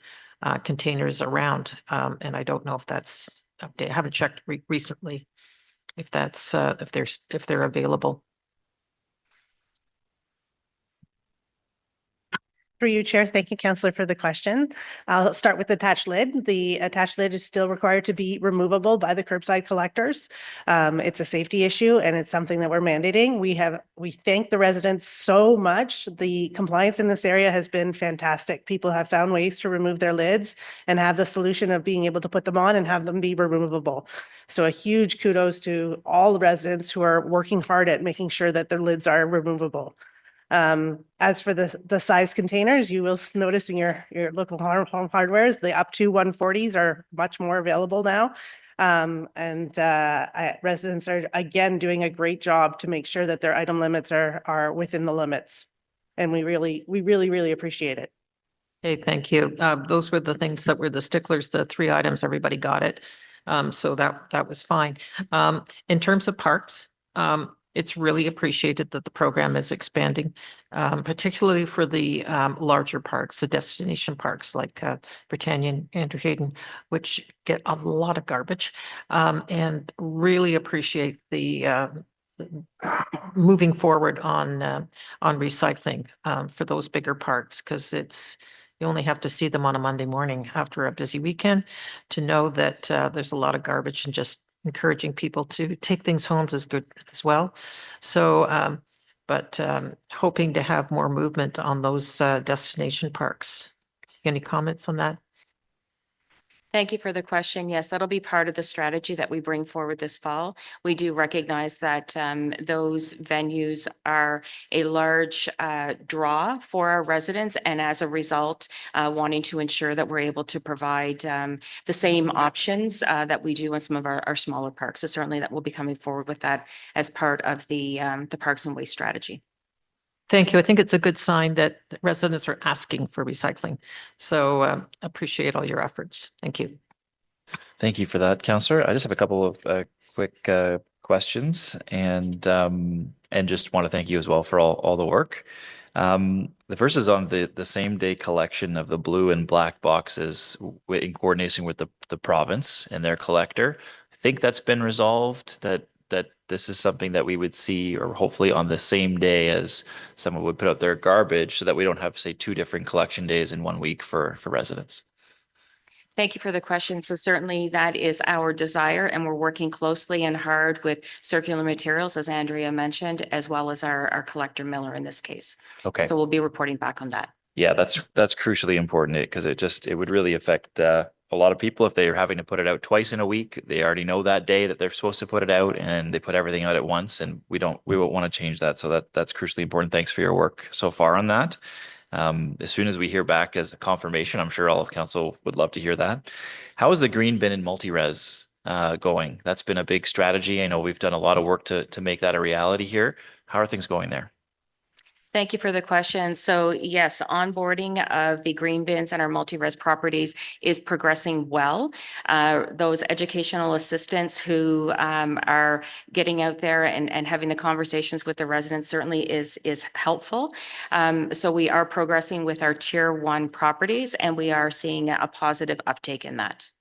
containers around. And I don't know if that's updated. I haven't checked recently if that's if they're available.
Through you, Chair. Thank you, Councillor, for the question. I'll start with the attached lid. The attached lid is still required to be removable by the curbside collectors. It's a safety issue, and it's something that we're mandating. We thank the residents so much. The compliance in this area has been fantastic. People have found ways to remove their lids and have the solution of being able to put them on and have them be removable. So a huge kudos to all the residents who are working hard at making sure that their lids are removable. As for the size containers, you will notice in your local home hardwares, the up to 140s are much more available now. Residents are again doing a great job to make sure that their item limits are within the limits. And we really appreciate it.
Okay, thank you. Those were the things that were the sticklers, the 3 items, everybody got it. So that was fine. In terms of parks, it's really appreciated that the program is expanding, particularly for the larger parks, the destination parks like Britannia and Andrew Hayden, which get a lot of garbage, and really appreciate the moving forward on recycling for those bigger parks, because you only have to see them on a Monday morning after a busy weekend to know that there's a lot of garbage, and just encouraging people to take things home is good as well. So, but hoping to have more movement on those destination parks. Any comments on that?
Thank you for the question. Yes, that'll be part of the strategy that we bring forward this fall. We do recognize that those venues are a large draw for our residents, and as a result, wanting to ensure that we're able to provide the same options that we do in some of our smaller parks. So certainly that will be coming forward with that as part of the Parks and Waste strategy.
Thank you. I think it's a good sign that residents are asking for recycling. So appreciate all your efforts. Thank you.
Thank you for that, Councillor. I just have a couple of quick questions, and just want to thank you as well for all the work. The first is on the same day collection of the blue and black boxes in coordination with the province and their collector. I think that's been resolved, that this is something that we would see, or hopefully on the same day as someone would put out their garbage, so that we don't have, say, 2 different collection days in 1 week for residents.
Thank you for the question. So certainly that is our desire, and we're working closely and hard with Circular Materials, as Andrea mentioned, as well as our collector Miller in this case.
Okay.
So we'll be reporting back on that.
Yeah, that's crucially important, because it would really affect a lot of people if they're having to put it out twice in a week. They already know that day that they're supposed to put it out, and they put everything out at once, and we won't want to change that. So that's crucially important. Thanks for your work so far on that. As soon as we hear back as a confirmation, I'm sure all of council would love to hear that. How is the green bin and multi-res going? That's been a big strategy. I know we've done a lot of work to make that a reality here. How are things going there?
Thank you for the question. So yes, onboarding of the green bins and our multi-res properties is progressing well. Those educational assistants who are getting out there and having the conversations with the residents certainly is helpful. So we are progressing with our tier 1 properties, and we are seeing a positive uptake in that.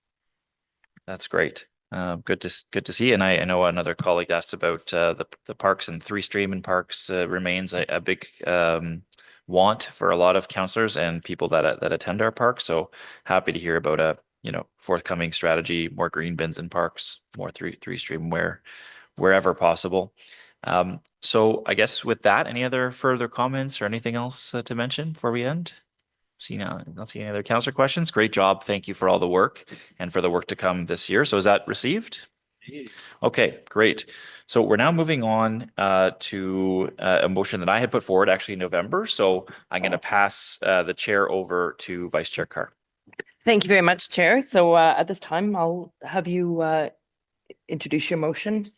That's great. Good to see. And I know another colleague asked about the parks, and 3 stream and parks remains a big want for a lot of councillors and people that attend our parks. So happy to hear about a forthcoming strategy, more green bins in parks, more three stream wherever possible. So I guess with that, any other further comments or anything else to mention before we end? Not seeing any other councillor questions. Great job. Thank you for all the work and for the work to come this year. So is that received? Okay, great. So we're now moving on to a motion that I had put forward actually in November. So I'm going to pass the chair over to Vice Chair Carr.
Thank you very much, Chair. So at this time, I'll have you introduce your motion.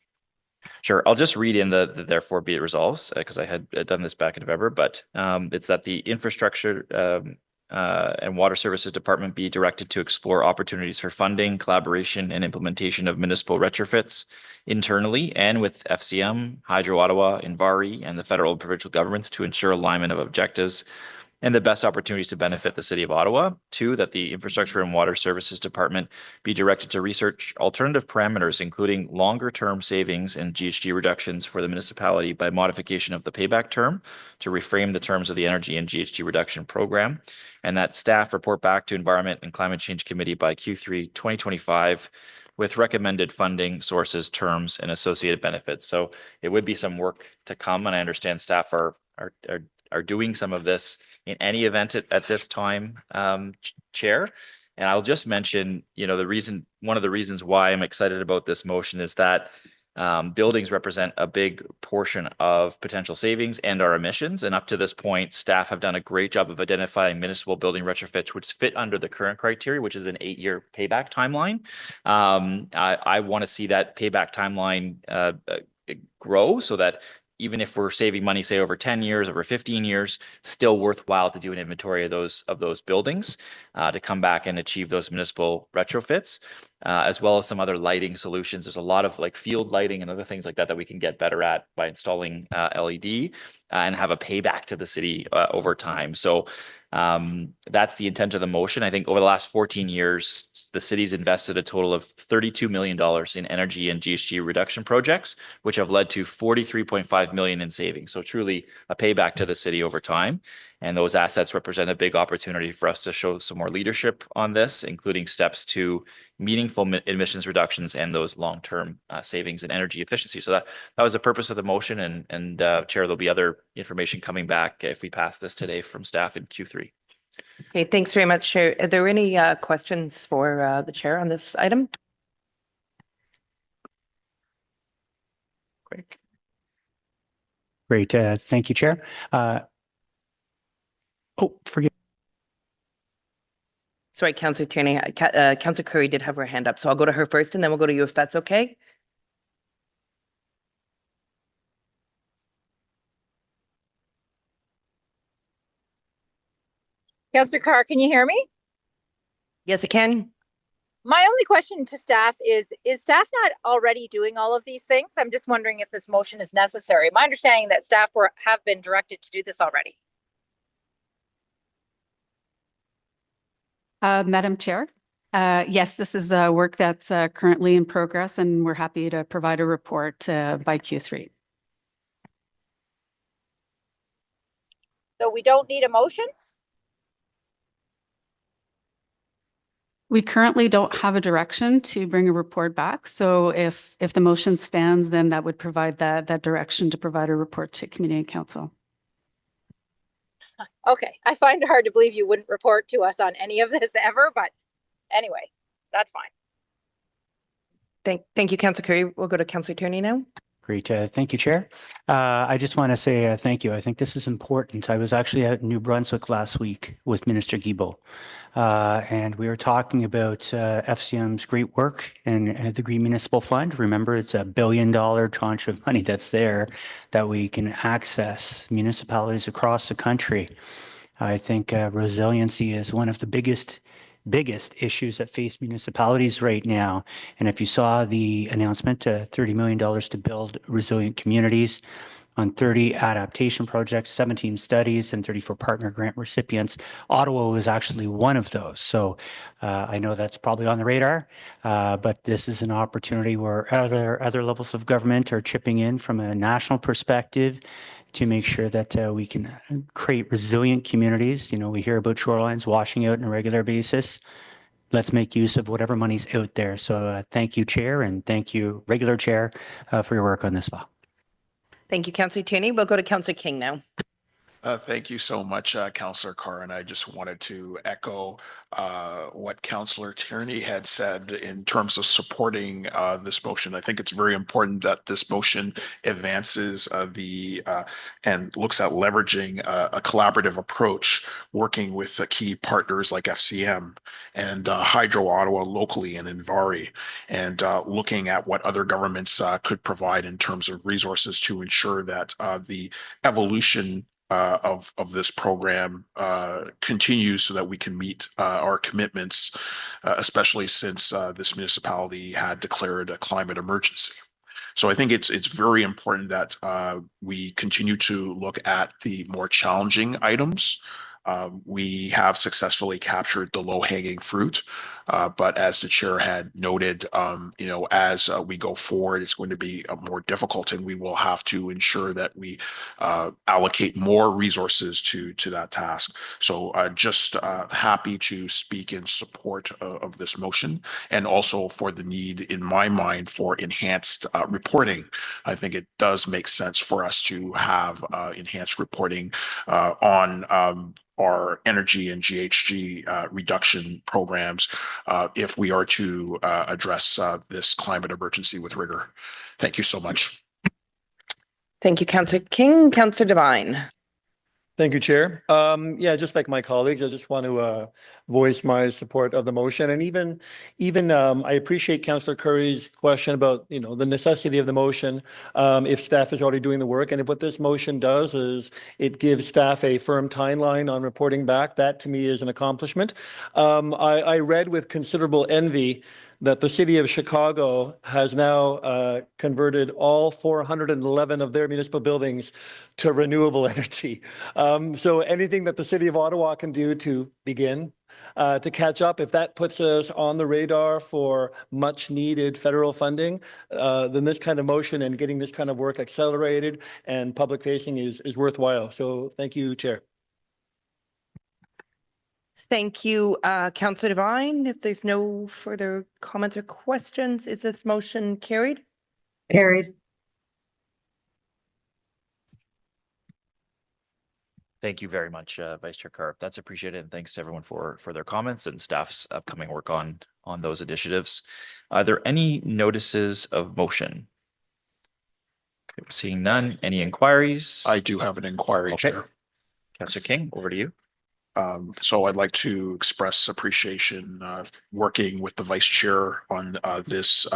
Sure. I'll just read in the therefore be it resolves, because I had done this back in November, but it's that the infrastructure and Water Services Department be directed to explore opportunities for funding, collaboration, and implementation of municipal retrofits internally and with FCM, Hydro Ottawa, Invari, and the federal and provincial governments to ensure alignment of objectives and the best opportunities to benefit the City of Ottawa. 2, that the Infrastructure and Water Services Department be directed to research alternative parameters, including longer-term savings and GHG reductions for the municipality by modification of the payback term to reframe the terms of the energy and GHG reduction program, and that staff report back to Environment and Climate Change Committee by Q3 2025 with recommended funding sources, terms, and associated benefits. So it would be some work to come, and I understand staff are doing some of this in any event at this time, Chair. And I'll just mention, one of the reasons why I'm excited about this motion is that buildings represent a big portion of potential savings and our emissions. And up to this point, staff have done a great job of identifying municipal building retrofits which fit under the current criteria, which is an 8-year payback timeline. I want to see that payback timeline grow so that even if we're saving money, say over 10 years, over 15 years, still worthwhile to do an inventory of those buildings to come back and achieve those municipal retrofits, as well as some other lighting solutions. There's a lot of like field lighting and other things like that that we can get better at by installing LED and have a payback to the city over time. So that's the intent of the motion. I think over the last 14 years, the city's invested a total of $32 million in energy and GHG reduction projects, which have led to $43.5 million in savings. So truly a payback to the city over time. And those assets represent a big opportunity for us to show some more leadership on this, including steps to meaningful emissions reductions and those long-term savings in energy efficiency. So that was the purpose of the motion. And Chair, there'll be other information coming back if we pass this today from staff in Q3.
Okay, thanks very much, Chair. Are there any questions for the Chair on this item?
Great. Thank you, Chair.
Sorry, Councillor Tierney. Councillor Curry did have her hand up, so I'll go to her first and then we'll go to you if that's okay.
Councillor Carr, can you hear me?
Yes, I can.
My only question to staff is staff not already doing all of these things? I'm just wondering if this motion is necessary. My understanding that staff have been directed to do this already.
Madam Chair, yes, this is work that's currently in progress, and we're happy to provide a report by Q3.
So we don't need a motion?
We currently don't have a direction to bring a report back. So if the motion stands, then that would provide that direction to provide a report to Committee and Council.
Okay, I find it hard to believe you wouldn't report to us on any of this ever, but anyway, that's fine.
Thank you, Councillor Curry. We'll go to Councillor Tierney now.
Great. Thank you, Chair. I just want to say thank you. I think this is important. I was actually at New Brunswick last week with Minister Guilbeault, and we were talking about FCM's great work and the Green Municipal Fund. Remember, it's $1 billion tranche of money that's there that we can access municipalities across the country. I think resiliency is one of the biggest issues that face municipalities right now. And if you saw the announcement, $30 million to build resilient communities on 30 adaptation projects, 17 studies, and 34 partner grant recipients, Ottawa was actually one of those. So I know that's probably on the radar, but this is an opportunity where other levels of government are chipping in from a national perspective to make sure that we can create resilient communities. You know, we hear about shorelines washing out on a regular basis. Let's make use of whatever money's out there. So thank you, Chair, and thank you, regular Chair, for your work on this file.
Thank you, Councillor Tierney. We'll go to Councillor King now.
Thank you so much, Councillor Carr. And I just wanted to echo what Councillor Tierney had said in terms of supporting this motion. I think it's very important that this motion advances and looks at leveraging a collaborative approach, working with key partners like FCM and Hydro Ottawa locally and Invari, and looking at what other governments could provide in terms of resources to ensure that the evolution of this program continues so that we can meet our commitments, especially since this municipality had declared a climate emergency. So I think it's very important that we continue to look at the more challenging items. We have successfully captured the low-hanging fruit, but as the chair had noted, as we go forward, it's going to be more difficult, and we will have to ensure that we allocate more resources to that task. So just happy to speak in support of this motion, and also for the need, in my mind, for enhanced reporting. I think it does make sense for us to have enhanced reporting on our energy and GHG reduction programs if we are to address this climate emergency with rigor. Thank you so much.
Thank you, Councillor King. Councillor Devine.
Thank you, Chair. Yeah, just like my colleagues, I just want to voice my support of the motion. And even I appreciate Councillor Curry's question about, the necessity of the motion if staff is already doing the work. And if what this motion does is it gives staff a firm timeline on reporting back, that to me is an accomplishment. I read with considerable envy that the city of Chicago has now converted all 411 of their municipal buildings to renewable energy. So anything that the city of Ottawa can do to begin to catch up, if that puts us on the radar for much needed federal funding, then this kind of motion and getting this kind of work accelerated and public facing is worthwhile. So thank you, Chair.
Thank you, Councillor Devine. If there's no further comments or questions, is this motion carried?
Carried.
Thank you very much, Vice Chair Carr. That's appreciated, and thanks to everyone for their comments and staff's upcoming work on those initiatives. Are there any notices of motion? Okay, seeing none. Any inquiries?
I do have an inquiry,
Okay.
Chair.
Councillor King, over to you.
So I'd like to express appreciation working with the vice chair on this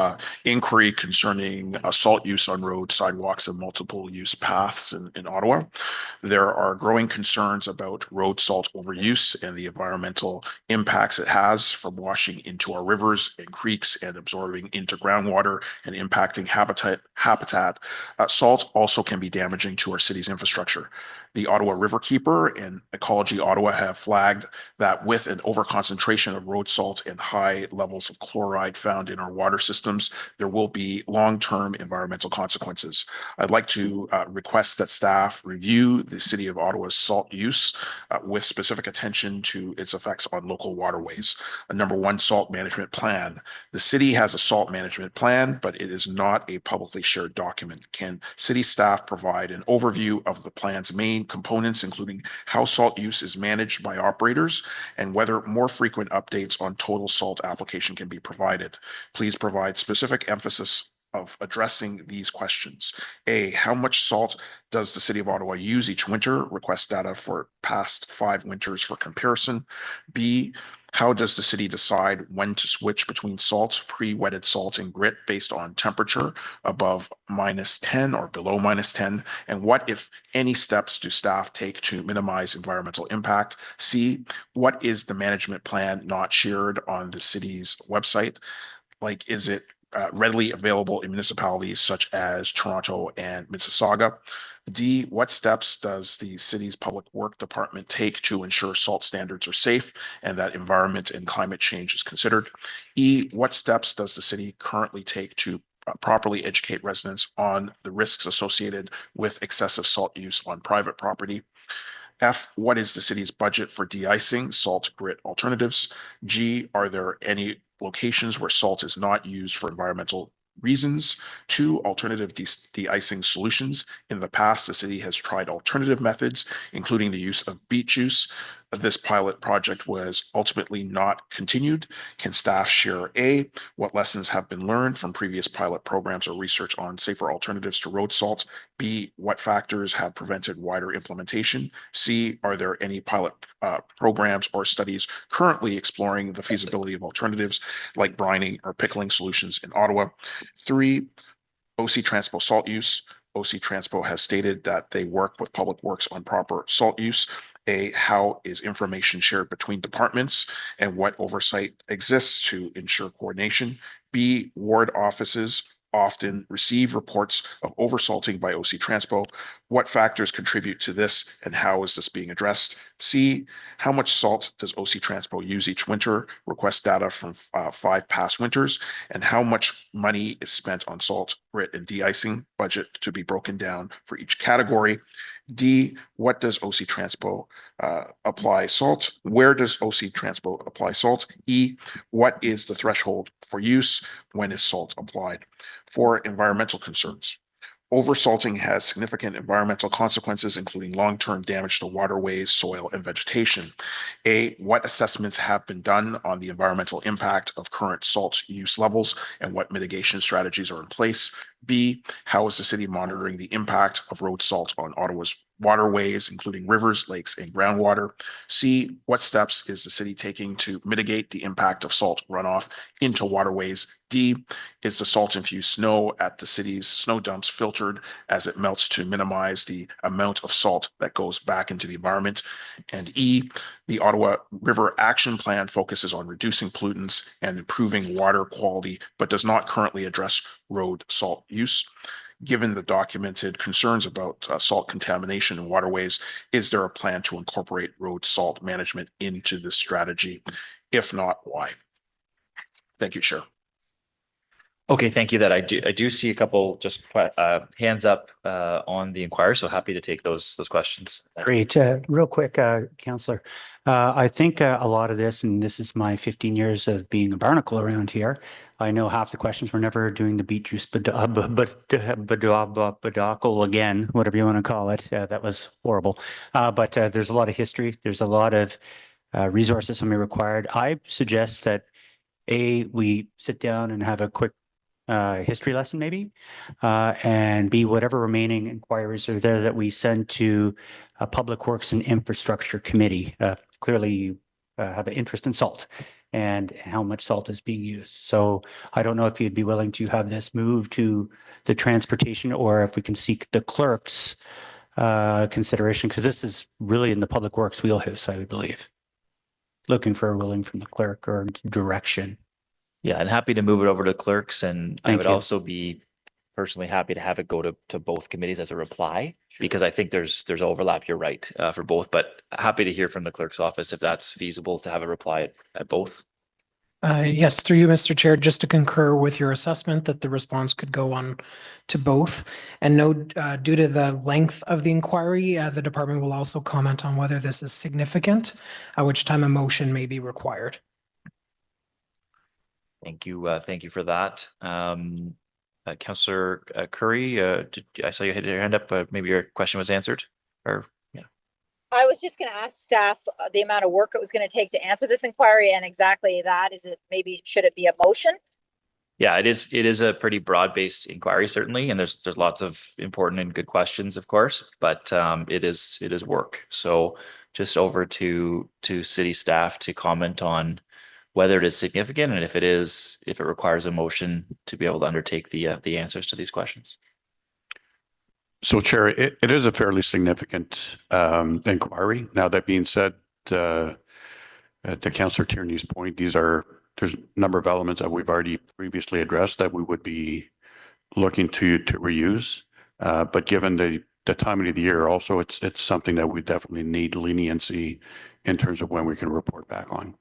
inquiry concerning salt use on roads, sidewalks, and multiple use paths in Ottawa. There are growing concerns about road salt overuse and the environmental impacts it has from washing into our rivers and creeks and absorbing into groundwater and impacting habitat. Salt also can be damaging to our city's infrastructure. The Ottawa Riverkeeper and Ecology Ottawa have flagged that with an overconcentration of road salt and high levels of chloride found in our water systems, there will be long-term environmental consequences. I'd like to request that staff review the City of Ottawa's salt use with specific attention to its effects on local waterways. Number one, salt management plan. The city has a salt management plan, but it is not a publicly shared document. Can city staff provide an overview of the plan's main components, including how salt use is managed by operators and whether more frequent updates on total salt application can be provided? Please provide specific emphasis of addressing these questions. A, how much salt does the City of Ottawa use each winter? Request data for past 5 winters for comparison. B, how does the city decide when to switch between salt, pre-wetted salt, and grit based on temperature above -10 or below -10? And what, if any, steps do staff take to minimize environmental impact? C, what is the management plan not shared on the city's website? Like, is it readily available in municipalities such as Toronto and Mississauga? D, what steps does the city's public work department take to ensure salt standards are safe and that environment and climate change is considered? E, what steps does the city currently take to properly educate residents on the risks associated with excessive salt use on private property? F, what is the city's budget for de-icing salt grit alternatives? G, are there any locations where salt is not used for environmental reasons? 2, alternative de-icing solutions. In the past, the city has tried alternative methods, including the use of beet juice. This pilot project was ultimately not continued. Can staff share A, what lessons have been learned from previous pilot programs or research on safer alternatives to road salt? B, what factors have prevented wider implementation? C, are there any pilot programs or studies currently exploring the feasibility of alternatives like brining or pickling solutions in Ottawa? 3, OC Transpo salt use. OC Transpo has stated that they work with Public Works on proper salt use. A, how is information shared between departments and what oversight exists to ensure coordination? B, ward offices often receive reports of oversalting by OC Transpo. What factors contribute to this and how is this being addressed? C, how much salt does OC Transpo use each winter? Request data from 5 past winters. And how much money is spent on salt, grit, and de-icing? Budget to be broken down for each category. D, what does OC Transpo apply salt? Where does OC Transpo apply salt? E, what is the threshold for use? When is salt applied? For environmental concerns, oversalting has significant environmental consequences, including long-term damage to waterways, soil, and vegetation. A, what assessments have been done on the environmental impact of current salt use levels and what mitigation strategies are in place? B, how is the city monitoring the impact of road salt on Ottawa's waterways, including rivers, lakes, and groundwater? C, what steps is the city taking to mitigate the impact of salt runoff into waterways? D, is the salt-infused snow at the city's snow dumps filtered as it melts to minimize the amount of salt that goes back into the environment? And E, the Ottawa River Action Plan focuses on reducing pollutants and improving water quality, but does not currently address road salt use. Given the documented concerns about salt contamination in waterways, is there a plan to incorporate road salt management into this strategy? If not, why? Thank you, Chair.
Okay, thank you. That I do see a couple just hands up on the inquiry, so happy to take those questions.
Great. Real quick, Councillor. I think a lot of this, and this is my 15 years of being a barnacle around here, I know half the questions were never doing the beet juice bedacle again, whatever you want to call it. That was horrible. But there's a lot of history. There's a lot of resources that may be required. I suggest that we sit down and have a quick history lesson maybe, and B, whatever remaining inquiries are there that we send to Public Works and Infrastructure Committee. Clearly you have an interest in salt and how much salt is being used. So I don't know if you'd be willing to have this move to the transportation, or if we can seek the clerk's consideration, because this is really in the Public Works wheelhouse, I would believe. Looking for a ruling from the clerk or direction.
Yeah, and happy to move it over to clerks, and I
Thank
would
you.
also be personally happy to have it go to both committees as a reply, because I think there's overlap, you're right, for both, but happy to hear from the clerk's office if that's feasible to have a reply at both.
Yes, through you, Mr. Chair, just to concur with your assessment that the response could go on to both. And no, due to the length of the inquiry, the department will also comment on whether this is significant, at which time a motion may be required.
Thank you for that. Councillor Curry, I saw you had your hand up, maybe your question was answered, or yeah.
I was just going to ask staff the amount of work it was going to take to answer this inquiry, and exactly that. Should it be a motion?
Yeah, it is a pretty broad-based inquiry, certainly, and there's lots of important and good questions, of course, but it is work. So just over to city staff to comment on whether it is significant, and if it requires a motion to be able to undertake the answers to these questions.
So, Chair, it is a fairly significant inquiry. Now, that being said, to Councillor Tierney's point, there's a number of elements that we've already previously addressed that we would be looking to reuse. But given the time of the year, also, it's something that we definitely need leniency in terms of when we can report back on.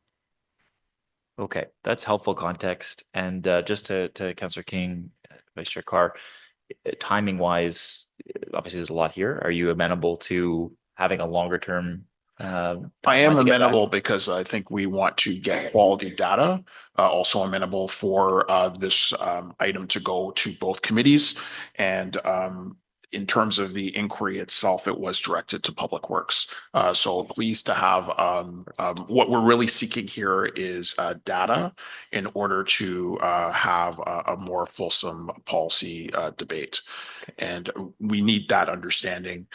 Okay, that's helpful context. And just to Councillor King, Vice Chair Carr, timing wise, obviously there's a lot here. Are you amenable to having a longer term?
I am amenable because I think we want to get quality data. Also amenable for this item to go to both committees. And in terms of the inquiry itself, it was directed to Public Works. So pleased to have what we're really seeking here is data in order to have a more fulsome policy debate. And we need that understanding.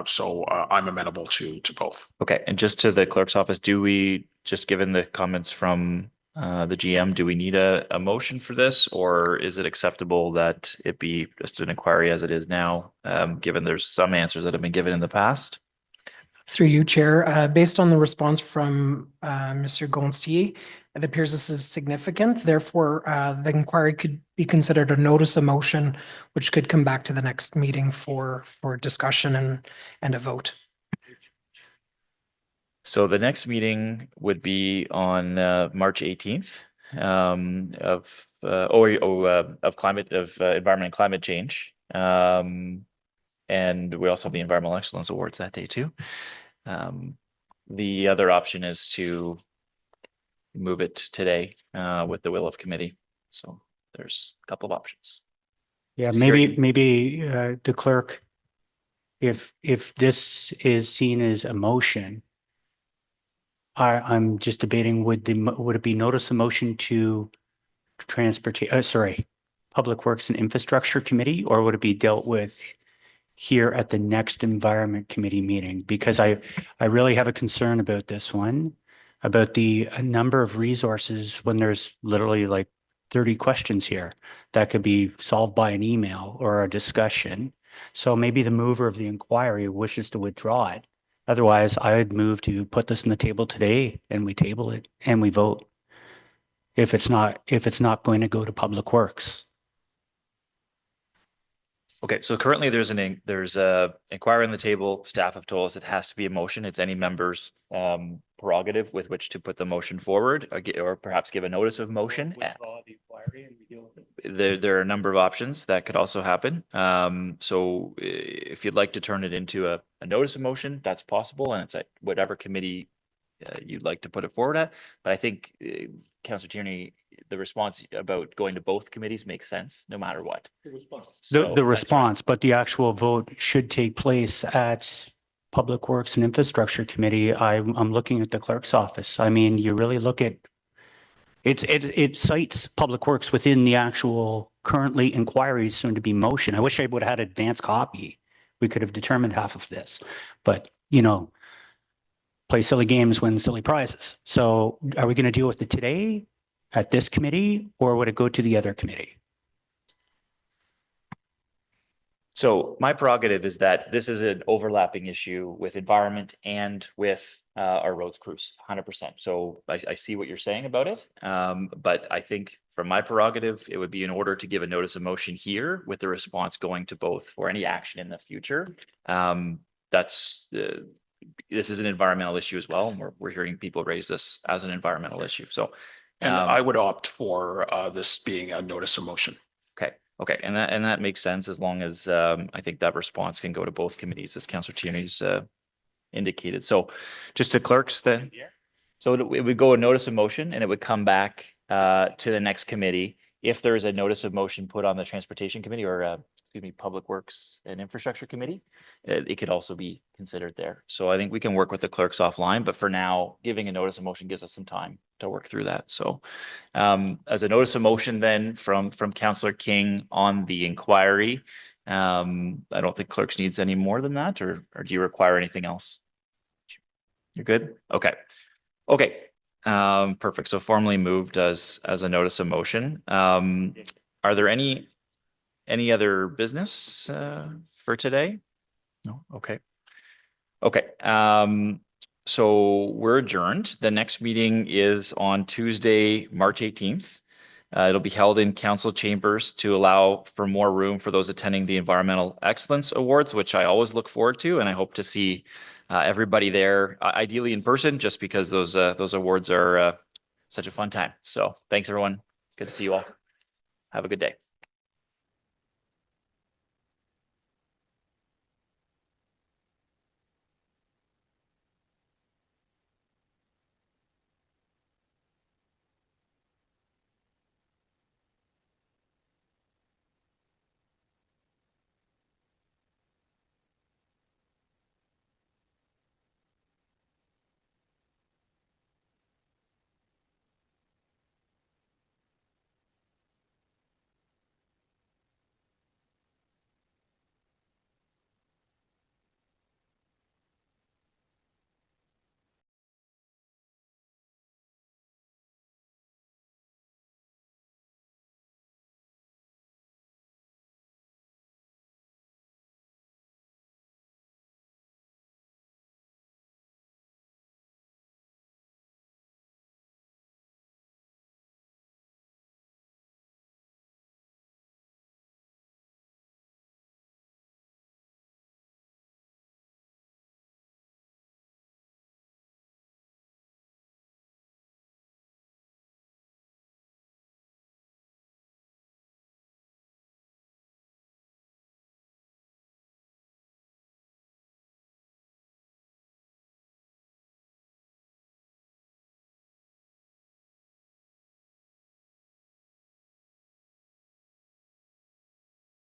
So I'm amenable to both.
Okay, and just to the clerk's office, do we, just given the comments from the GM, do we need a motion for this, or is it acceptable that it be just an inquiry as it is now, given there's some answers that have been given in the past?
Through you, Chair, based on the response from Mr. Gonstier, it appears this is significant. Therefore, the inquiry could be considered a notice of motion, which could come back to the next meeting for discussion and a vote.
So the next meeting would be on March 18th of environment and climate change. And we also have the Environmental Excellence Awards that day too. The other option is to move it today with the will of committee. So there's a couple of options.
Yeah, maybe the clerk, if this is seen as a motion, I'm just debating, would it be notice of motion to Public Works and Infrastructure Committee, or would it be dealt with here at the next Environment Committee meeting, because I really have a concern about this one, about the number of resources when there's literally like 30 questions here that could be solved by an email or a discussion. So maybe the mover of the inquiry wishes to withdraw it. Otherwise, I would move to put this on the table today and we table it and we vote. If it's not going to go to Public Works.
Okay, so currently there's a inquiry on the table. Staff have told us it has to be a motion. It's any member's prerogative with which to put the motion forward, or perhaps give a notice of motion. There are a number of options that could also happen. So if you'd like to turn it into a notice of motion, that's possible, and it's at whatever committee you'd like to put it forward at. But I think Councillor Tierney, the response about going to both committees makes sense no matter what.
The response, but the actual vote should take place at Public Works and Infrastructure Committee. I'm looking at the clerk's office. I mean, you really look at it cites Public Works within the actual currently inquiries soon to be motion. I wish I would have had an advanced copy. We could have determined half of this, but you know, play silly games, win silly prizes. So are we going to deal with it today at this committee, or would it go to the other committee?
So my prerogative is that this is an overlapping issue with environment and with our roads crews, 100%. So I see what you're saying about it. But I think from my prerogative, it would be in order to give a notice of motion here with the response going to both for any action in the future. This is an environmental issue as well. And we're hearing people raise this as an environmental issue. So
and I would opt for this being a notice of motion.
Okay, and that makes sense as long as I think that response can go to both committees, as Councillor Tierney's indicated. So just to clerks then, so it would go a notice of motion and it would come back to the next committee. If there is a notice of motion put on the Transportation Committee or Public Works and Infrastructure Committee, it could also be considered there. So I think we can work with the clerks offline, but for now, giving a notice of motion gives us some time to work through that. So as a notice of motion then from Councillor King on the inquiry, I don't think clerks needs any more than that, or do you require anything else? You're good? Okay. Perfect. So formally moved as a notice of motion. Are there any other business for today? No? Okay. So we're adjourned. The next meeting is on Tuesday, March 18th. It'll be held in council chambers to allow for more room for those attending the Environmental Excellence Awards, which I always look forward to, and I hope to see everybody there, ideally in person, just because those awards are such a fun time. So thanks, everyone. Good to see you all. Have a good day.